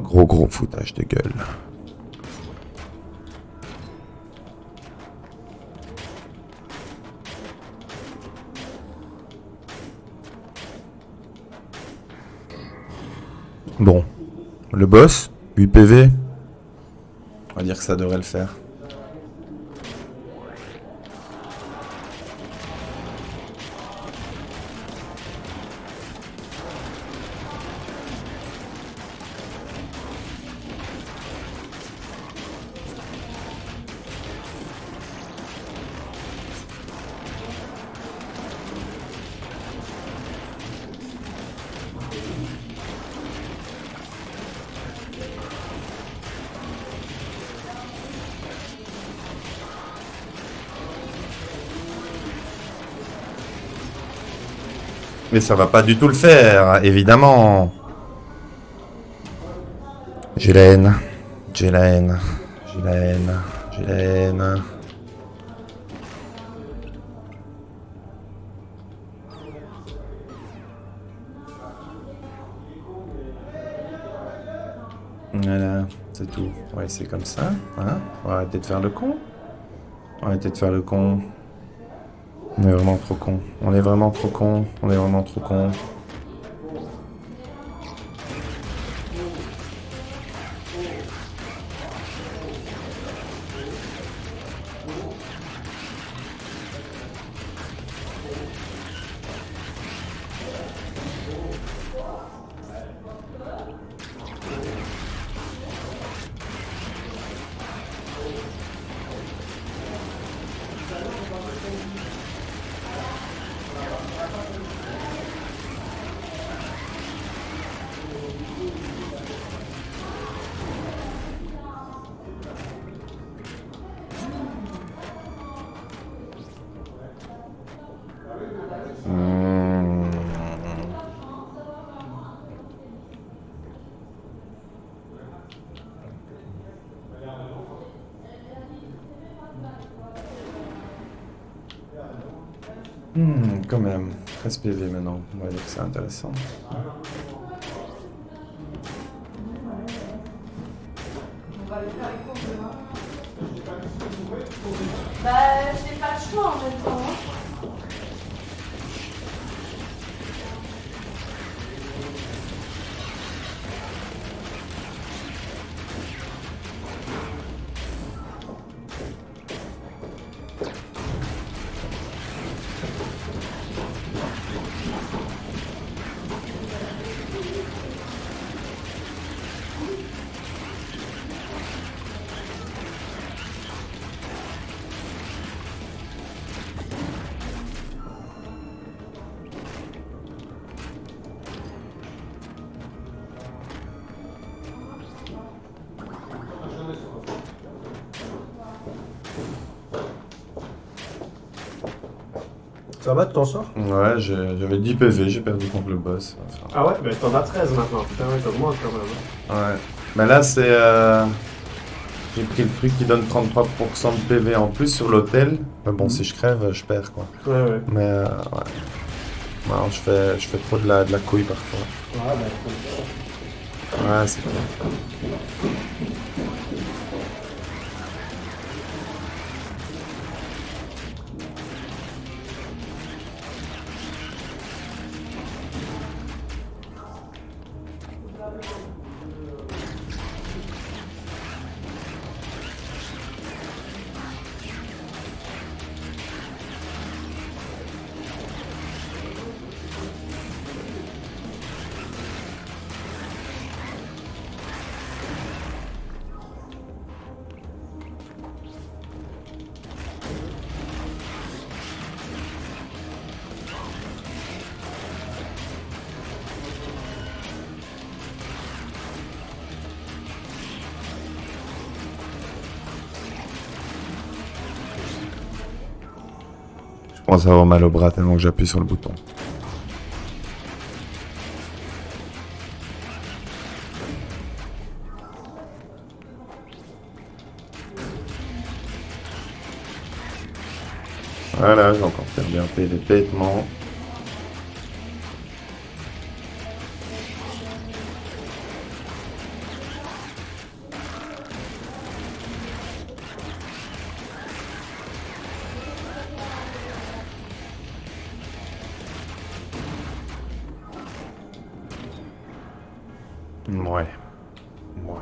Gros foutage de gueule. Bon, le boss, 8 PV. On va dire que ça devrait le faire. Mais ça va pas du tout le faire, évidemment. J'ai la haine. J'ai la haine. J'ai la haine. J'ai la haine. Voilà, c'est tout. Ouais, c'est comme ça. Hein, on va arrêter de faire le con. On va arrêter de faire le con. On est vraiment trop con. On est vraiment trop con. On est vraiment trop con. Quand même. 13 PV maintenant. On va dire que c'est intéressant. Bah, j'ai pas le choix en même temps. Ça va, tu t'en sors? Ouais, j'avais 10 PV, j'ai perdu contre le boss. Enfin, Ah ouais? Bah t'en as 13 maintenant. Putain, ouais, t'as moins quand même. ouais. Mais là, c'est... J'ai pris le truc qui donne 33% de PV en plus sur l'hôtel. Mais bon, si je crève, je perds, quoi. Ouais, ouais. Mais, ouais. Non, je fais trop de la couille parfois. Ouais, bah, Ouais, c'est cool. commence à avoir mal au bras tellement que j'appuie sur le bouton. Voilà, j'ai encore perdu un peu les vêtements. Ouais. Ouais.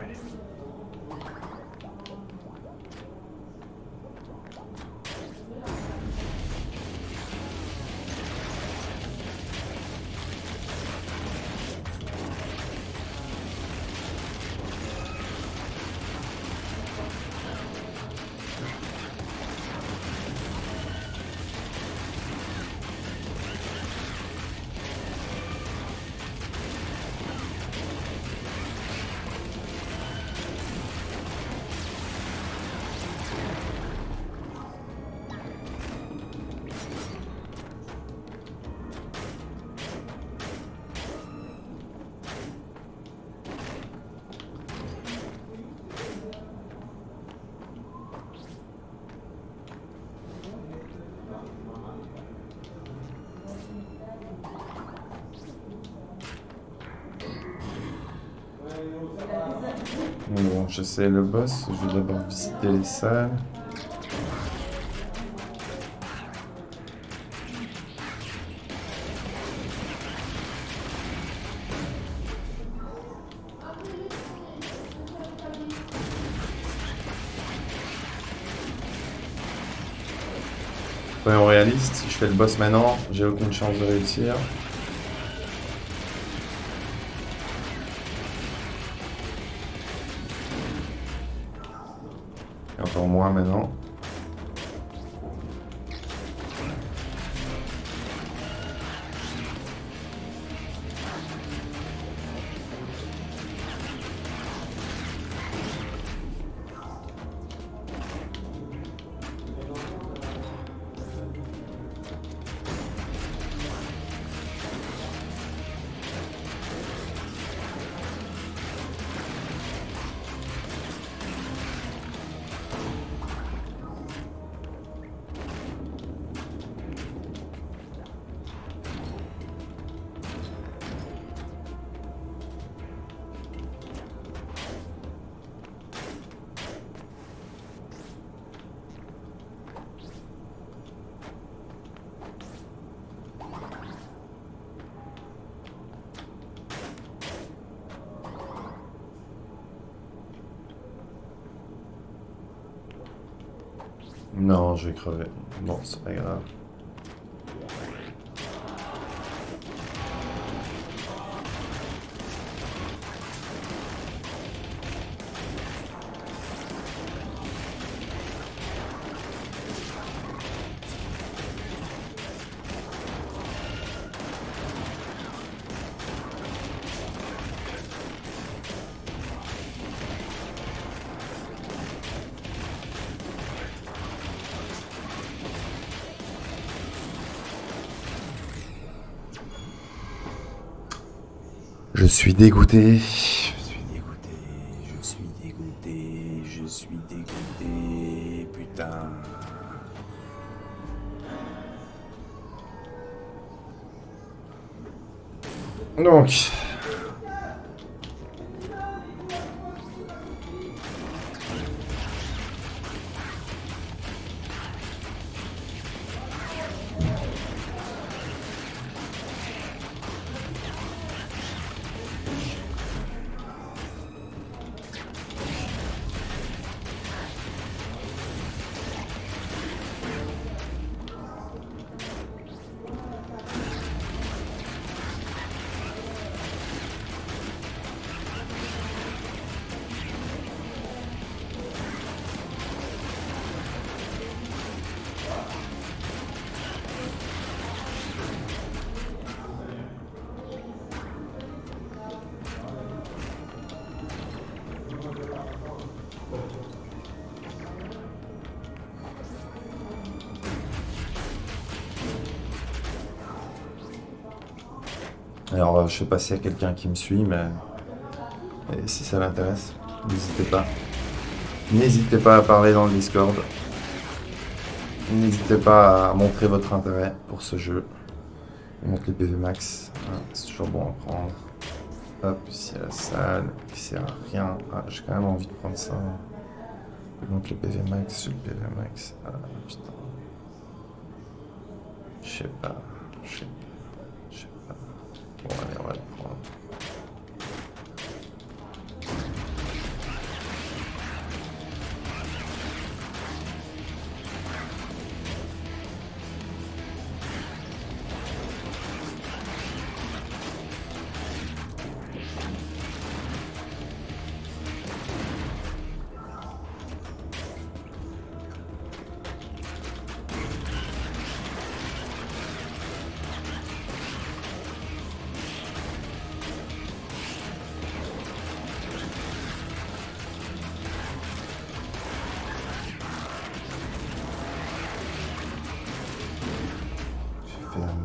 Bon, j'essaie le boss. Je vais d'abord visiter les salles. Soyons réalistes, si je fais le boss maintenant, j'ai aucune chance de réussir. Et encore moins maintenant. Non, je vais crever. Bon, c'est pas grave. Je suis dégoûté. Je suis dégoûté. Je suis dégoûté. Je suis dégoûté. Putain. Donc. Alors, je sais pas s'il y a quelqu'un qui me suit, mais et si ça l'intéresse, n'hésitez pas. N'hésitez pas à parler dans le Discord. N'hésitez pas à montrer votre intérêt pour ce jeu. Il montre les PV max. Ah, c'est toujours bon à prendre. Hop, ici à la salle, qui sert à rien. Ah, j'ai quand même envie de prendre ça. Il montre les PV max sur le PV max. Ah putain. Je sais pas. Bon, allez, on va le prendre.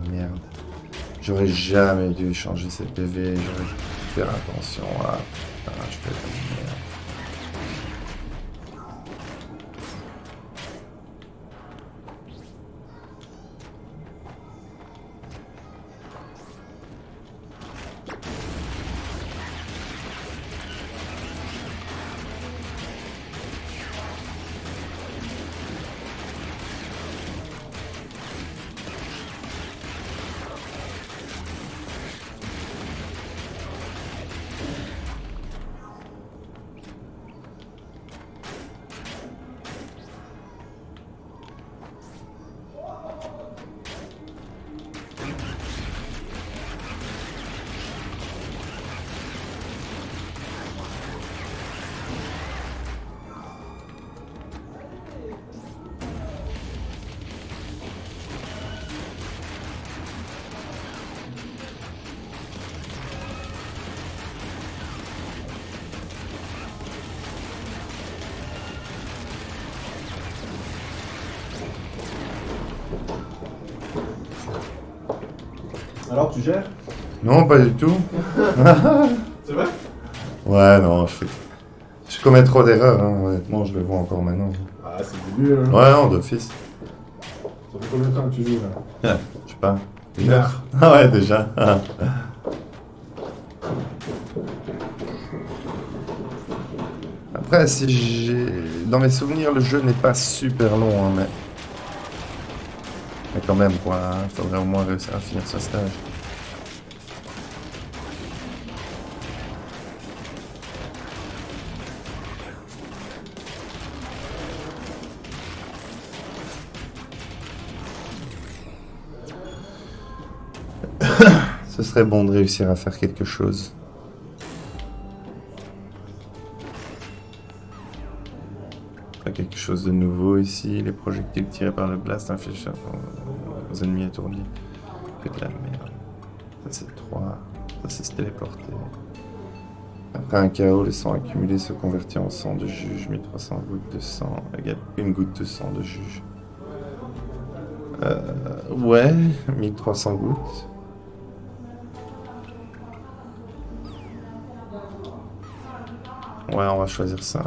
Merde. J'aurais jamais dû changer ces PV, j'aurais dû faire attention à... Ah, je fais comme une merde. Alors, tu gères? Non, pas du tout. C'est vrai? Ouais, non, je commets trop d'erreurs, hein. Honnêtement, je le vois encore maintenant. Ah, c'est le début, hein. Ouais, non, d'office. Ça fait combien de temps que tu joues, là? Je sais pas. Une heure. Ah ouais, déjà. Ah. Après, si j'ai... Dans mes souvenirs, le jeu n'est pas super long, hein, mais quand même, quoi, il faudrait au moins réussir à finir ce stage. Ce serait bon de réussir à faire quelque chose. Pas quelque chose de nouveau ici. Les projectiles tirés par le blast infligent aux ennemis étourdis. C'est de la merde. Ça c'est 3. Ça c'est se téléporter. Après un chaos, le sang accumulé se convertit en sang de juge. 1300 gouttes de sang égale une goutte de sang de juge. Ouais, 1300 gouttes. Ouais, on va choisir ça.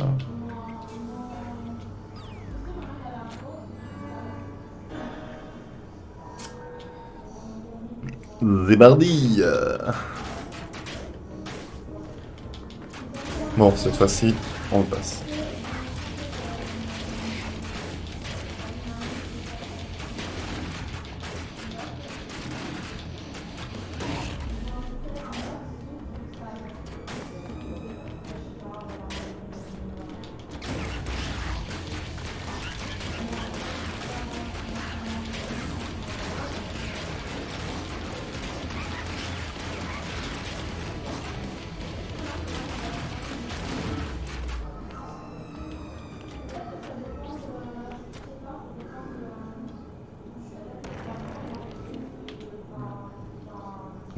Zébardi. Bon, cette fois-ci, on le passe.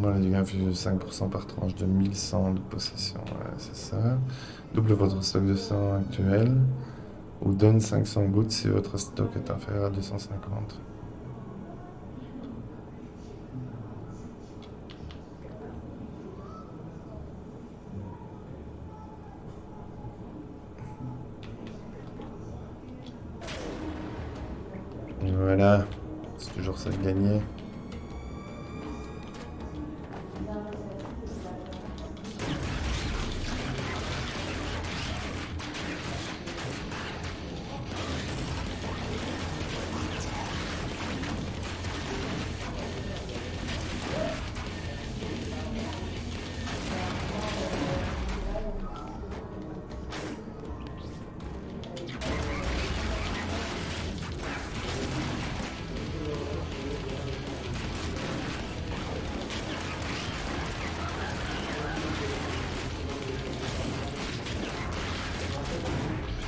Voilà, du gain infligé de 5% par tranche de 1100 de possession. Ouais, c'est ça. Double votre stock de sang actuel. Ou donne 500 gouttes si votre stock est inférieur à 250. C'est toujours ça de gagner.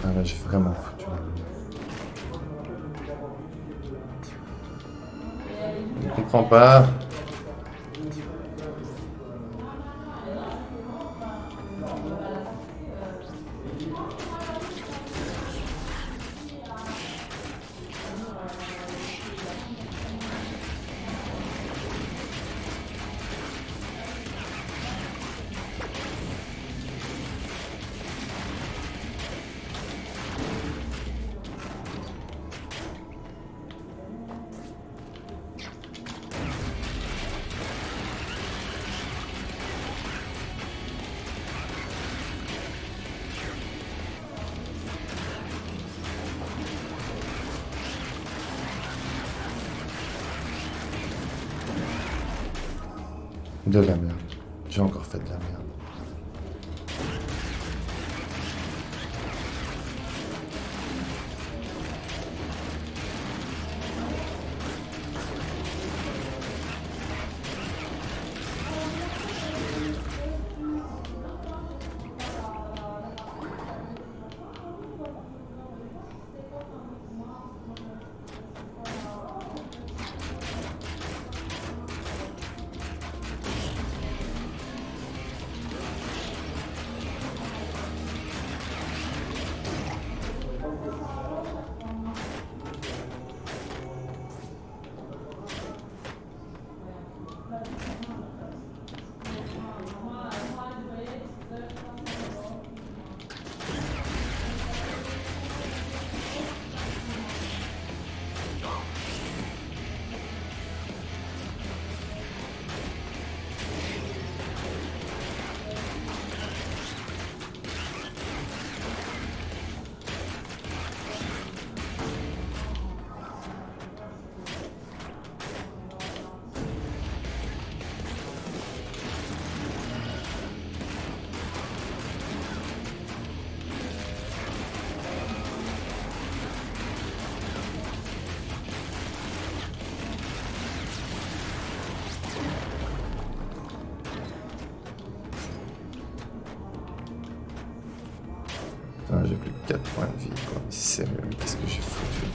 Ah là, j'ai vraiment foutu. Je ne comprends pas. De la merde. J'ai encore fait de la merde. Putain, j'ai plus que 4 points de vie, quoi. Mais sérieux, mais qu'est-ce que j'ai foutu?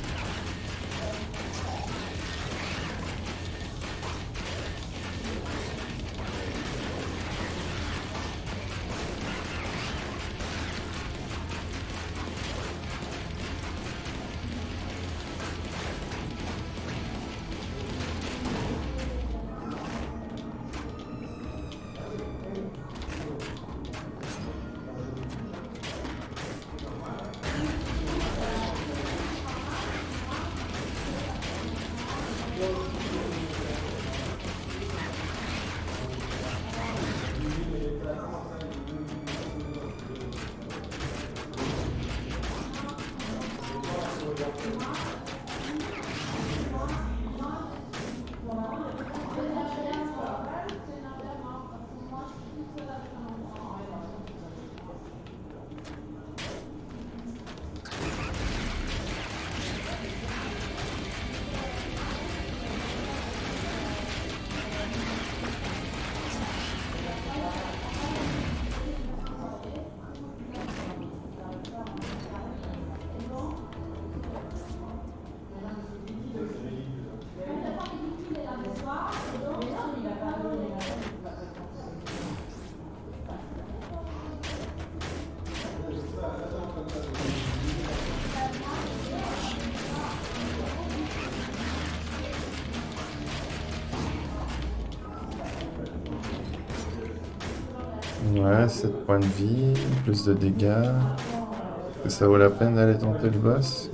Ouais, 7 points de vie, plus de dégâts. Est-ce que ça vaut la peine d'aller tenter le boss?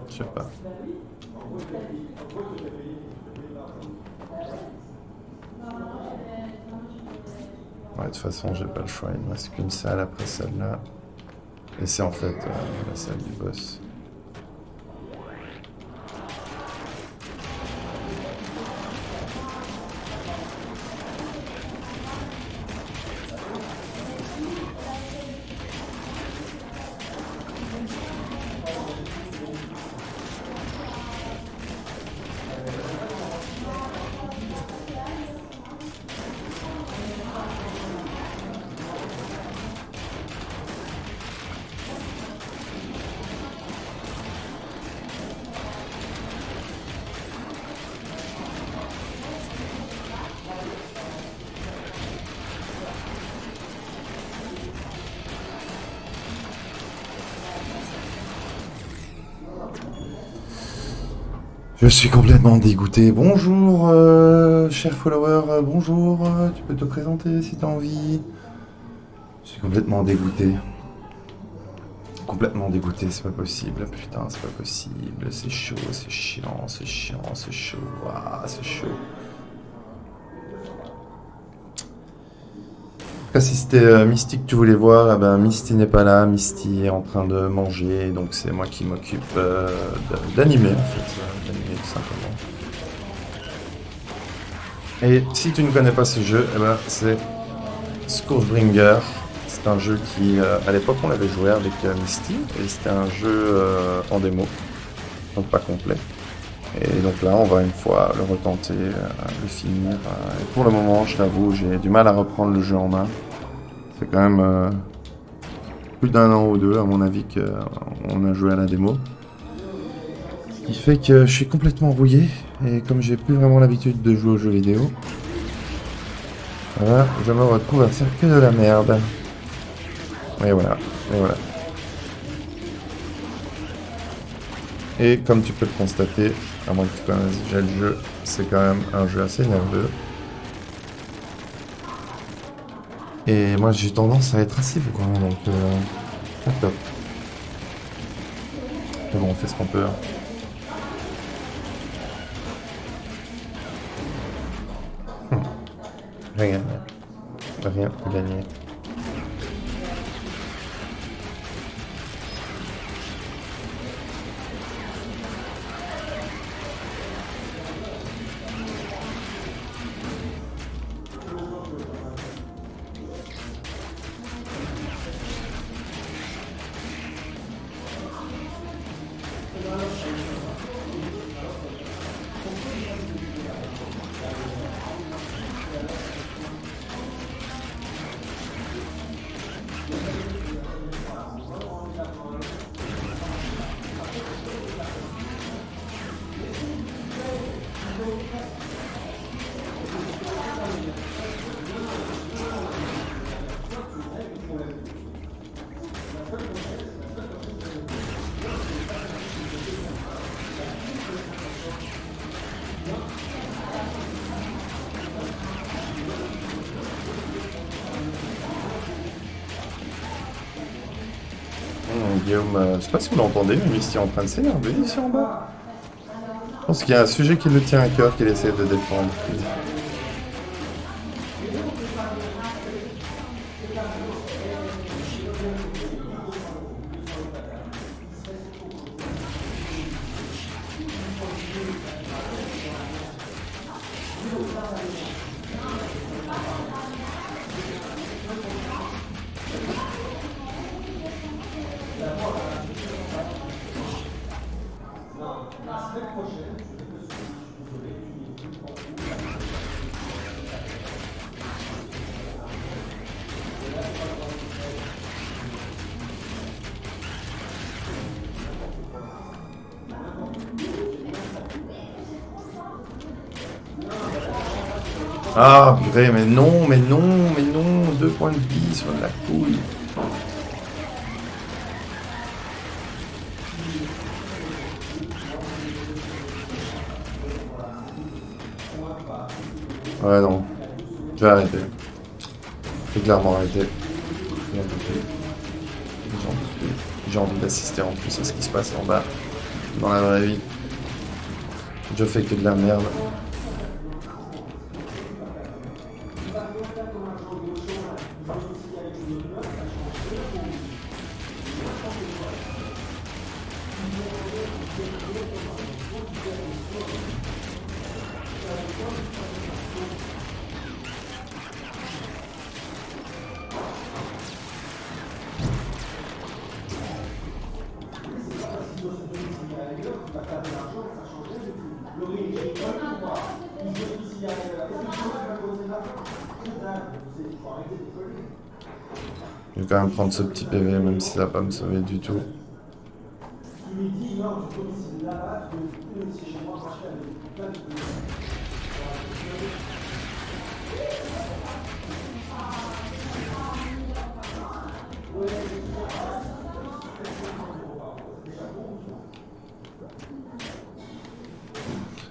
Je sais pas. de toute façon, j'ai pas le choix. Il me reste qu'une salle après celle-là. Et c'est en fait la salle du boss. Je suis complètement dégoûté. Bonjour, cher follower, bonjour. Tu peux te présenter si t'as envie. Je suis complètement dégoûté. Complètement dégoûté, c'est pas possible. Putain, c'est pas possible. C'est chaud, c'est chiant, c'est chiant, c'est chaud. Ah, c'est chaud. Si c'était Misty que tu voulais voir, eh ben Misty n'est pas là, Misty est en train de manger, donc c'est moi qui m'occupe d'animer en fait, d'animer tout simplement. Et si tu ne connais pas ce jeu, eh ben c'est Scourgebringer. C'est un jeu qui, à l'époque, on l'avait joué avec Misty, et c'était un jeu en démo, donc pas complet. Et donc là, on va une fois le retenter, le finir. Et pour le moment, je t'avoue, j'ai du mal à reprendre le jeu en main. C'est quand même plus d'un an ou deux, à mon avis, qu'on a joué à la démo. Ce qui fait que je suis complètement rouillé. Et comme j'ai plus vraiment l'habitude de jouer aux jeux vidéo, voilà, je me retrouve à faire que de la merde. Et voilà, et voilà. Et comme tu peux le constater, à moins que tu connaisses déjà le jeu, c'est quand même un jeu assez nerveux. Et moi j'ai tendance à être assez bourrin, donc pas top. Mais bon, on fait ce qu'on peut. Rien gagné. Rien gagné. Guillaume, je sais pas si vous l'entendez, mais Misty est en train de s'énerver ici en bas. Je pense qu'il y a un sujet qui le tient à cœur qu'il essaie de défendre. Ah, purée, mais non, mais non, mais non, 2 points de vie sur la couille. Ouais, non, je vais arrêter. Je vais clairement arrêter. J'ai envie d'assister en plus à ce qui se passe en bas, dans la vraie vie. Je fais que de la merde. Je vais quand même prendre ce petit PV, même si ça va pas me sauver du tout.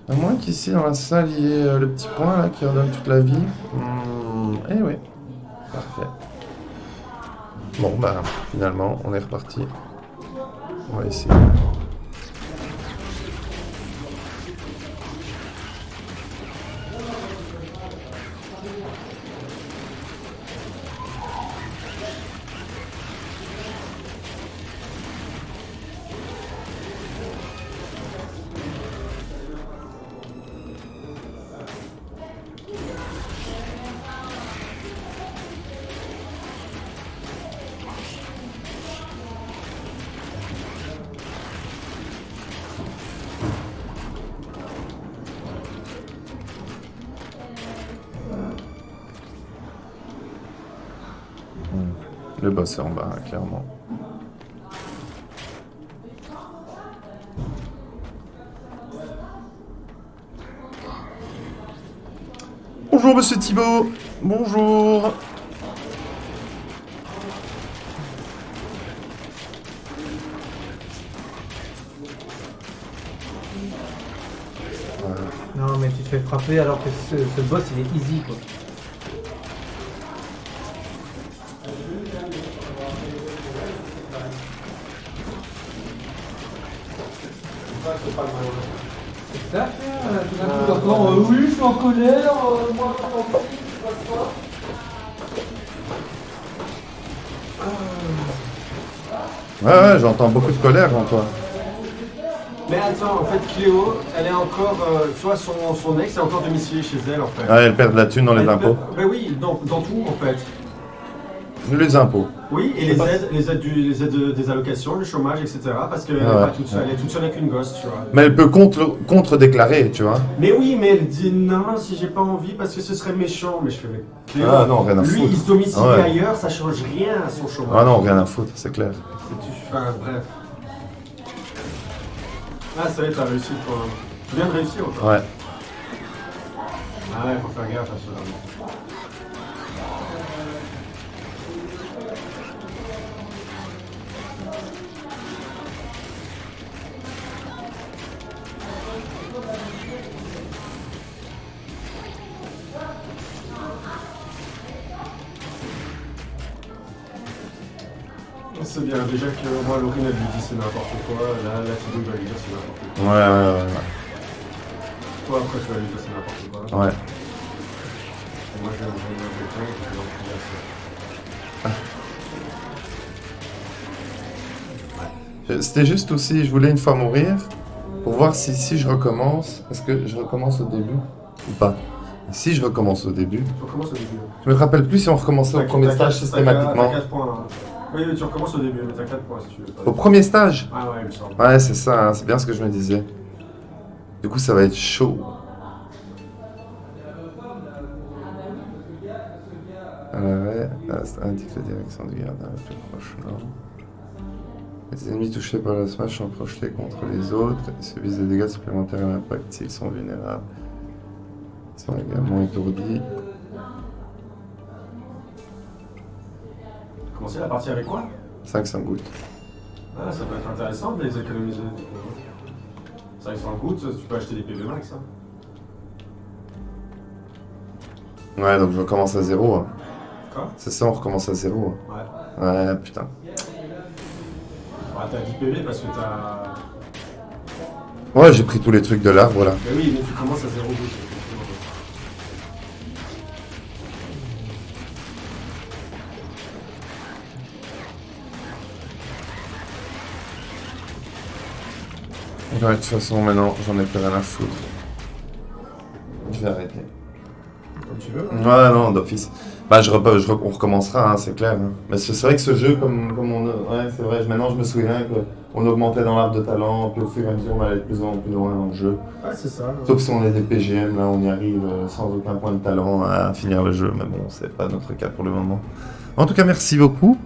À moins qu'ici dans la salle il y ait le petit point là qui redonne toute la vie. Eh oui. Parfait. Bon bah finalement on est reparti. On va essayer. Le boss est en bas, clairement. Bonjour Monsieur Thibaut. Bonjour. Non, mais tu te fais frapper alors que ce boss il est easy quoi. C'est ça, tout d'un coup, d'accord, oui, je suis en colère, moi, je suis en colère, je passe pas. Ouais, j'entends beaucoup de colère en toi. Mais attends, en fait, Cléo, elle est encore. Soit son ex est encore domicilié chez elle, en fait. Ah, elle perd de la thune dans les Elle impôts. Ben oui, dans tout, en fait. Les impôts. Oui, et les aides des allocations, le chômage, etc. Parce qu'elle Ah est ouais. pas toute seule, elle est toute seule avec une gosse, tu vois. Mais elle peut contre-déclarer, tu vois. Mais oui, mais elle dit non, si j'ai pas envie, parce que ce serait méchant. Mais je fais, mais Cléo, Ah non, rien à lui, foutre. il se domicilie Ah ouais. ailleurs, ça change rien à son chômage. Ah non, rien à foutre, c'est clair. Enfin, bref. Ah, ça y est, t'as réussi, toi. Tu viens de réussir ou pas? Ouais. Ah ouais, faut faire gaffe à cela. C'est bien, déjà que moi, Laurine, elle lui dit c'est n'importe quoi, là, Thibaut, il va lui dire c'est n'importe quoi. Ouais. Toi, après, tu vas lui dire c'est n'importe quoi. Ouais. Et moi, je vais envoyer un bouton, et je vais l'envoyer à ça. C'était juste aussi, je voulais une fois mourir pour voir si je recommence. Est-ce que je recommence au début ou pas? Si je recommence au début. On recommence au début. Je me rappelle plus si on recommençait au premier stage systématiquement. T'as 4 points. Hein. Oui, tu recommences au début, mais t'as 4 points si tu veux. Au premier stage? Ah ouais, il me semble. Ouais, c'est ça, hein, c'est bien ce que je me disais. Du coup, ça va être chaud. Ouais, ça indique la direction du gardien la plus proche, non. Les ennemis touchés par le smash sont projetés contre les autres et subissent des dégâts supplémentaires à l'impact s'ils sont vulnérables. Ils sont également étourdis. Commencer la partie avec quoi? 500 gouttes. Ah, ça peut être intéressant de les économiser. Ça, ils sont en gouttes, tu peux acheter des PV max. Hein. Ouais, donc je recommence à zéro. Hein. Quoi? C'est ça, on recommence à zéro. Ouais. Hein. Ouais, putain. Ouais, t'as 10 PV parce que t'as. Ouais, j'ai pris tous les trucs de l'arbre là. Mais oui, mais tu commences à 0 gouttes. Ouais, de toute façon, maintenant, j'en ai plus rien à foutre. Je vais arrêter. Comme tu veux. Ouais, non, d'office. Bah, on recommencera, hein, c'est clair. Hein. Mais c'est vrai que ce jeu, comme on. Ouais, c'est vrai, maintenant je me souviens qu'on augmentait dans l'arbre de talent, puis au fur et à mesure on allait de plus en plus loin dans le jeu. Ouais, c'est ça. Sauf si on est des PGM, là on y arrive sans aucun point de talent à finir le jeu, mais bon, c'est pas notre cas pour le moment. En tout cas, merci beaucoup.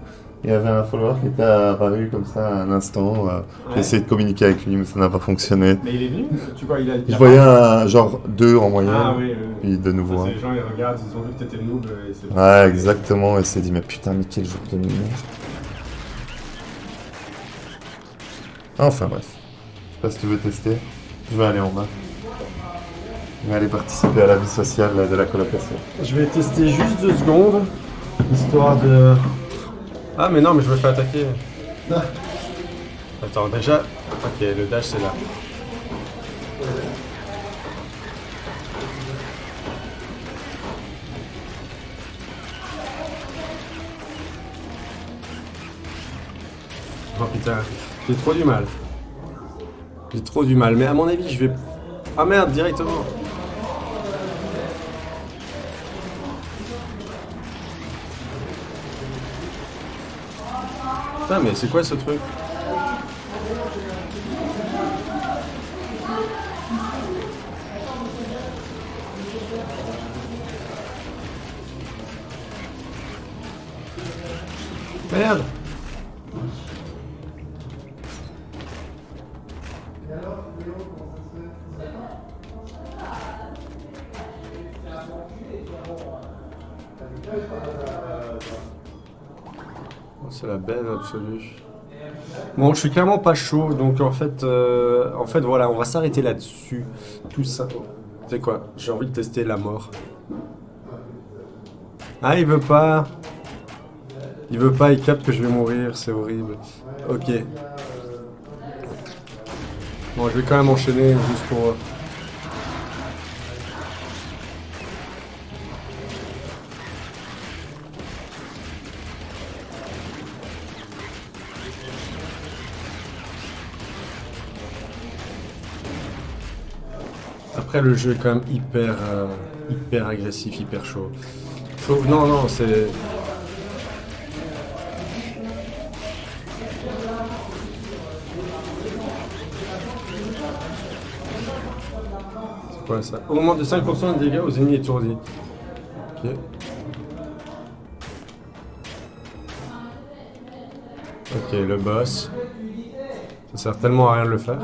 Il y avait un follower qui était apparu comme ça à un instant. J'ai essayé de communiquer avec lui, mais ça n'a pas fonctionné. Mais il est venu, tu vois, il a. Je voyais genre 2 en moyenne, Ah oui, puis de nouveau. Les gens ils regardent, ils ont vu que t'étais noob et c'est. Ouais, exactement, et il s'est dit, mais putain, mais quel jour de merde. Enfin bref, je sais pas si tu veux tester, je vais aller en bas. Je vais aller participer à la vie sociale de la colocation. Je vais tester juste 2 secondes, histoire de. Ah mais non, mais je me fais attaquer. Attends, déjà. Ok, le dash c'est là. Oh putain, j'ai trop du mal. J'ai trop du mal, mais à mon avis je vais... Ah merde, directement. Putain, mais c'est quoi ce truc? Merde. Oh, c'est la belle absolue. Bon, je suis clairement pas chaud, donc en fait voilà, on va s'arrêter là-dessus. Tout ça. Tu sais quoi? J'ai envie de tester la mort. Ah, il veut pas. Il veut pas, il capte que je vais mourir, c'est horrible. Ok. Bon, je vais quand même enchaîner juste pour... Après, le jeu est quand même hyper agressif, hyper chaud. Non, non, c'est... C'est quoi ça? Augmente de 5% de dégâts aux ennemis étourdis. Ok. Ok, le boss. Ça sert tellement à rien de le faire.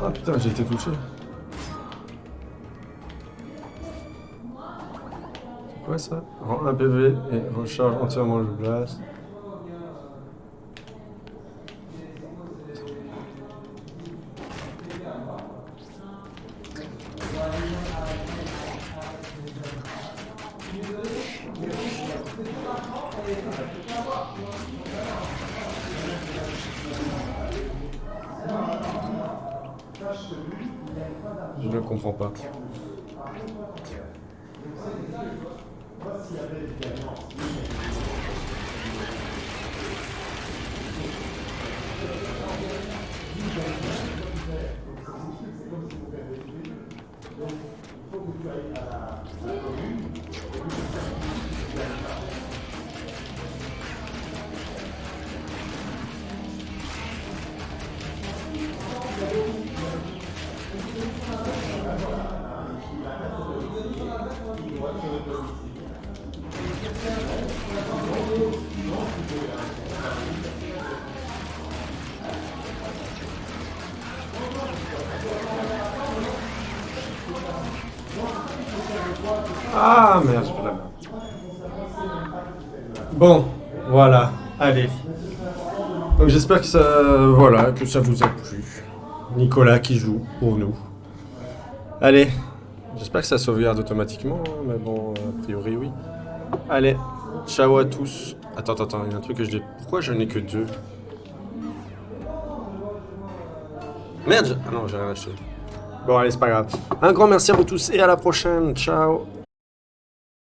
Ah putain, j'ai été touché. C'est quoi ça? Rends 1 PV et recharge entièrement le blast. Je ne comprends pas. Ah merde, j'ai pas la main. Bon, voilà, allez. Donc j'espère que que ça vous a plu. Nicolas qui joue pour nous. Allez, j'espère que ça sauvegarde automatiquement, hein, mais bon, a priori oui. Allez, ciao à tous. Attends, il y a un truc que je dis. Pourquoi je n'ai que 2? Merde, ah non, j'ai rien acheté. Bon, allez, c'est pas grave. Un grand merci à vous tous et à la prochaine. Ciao.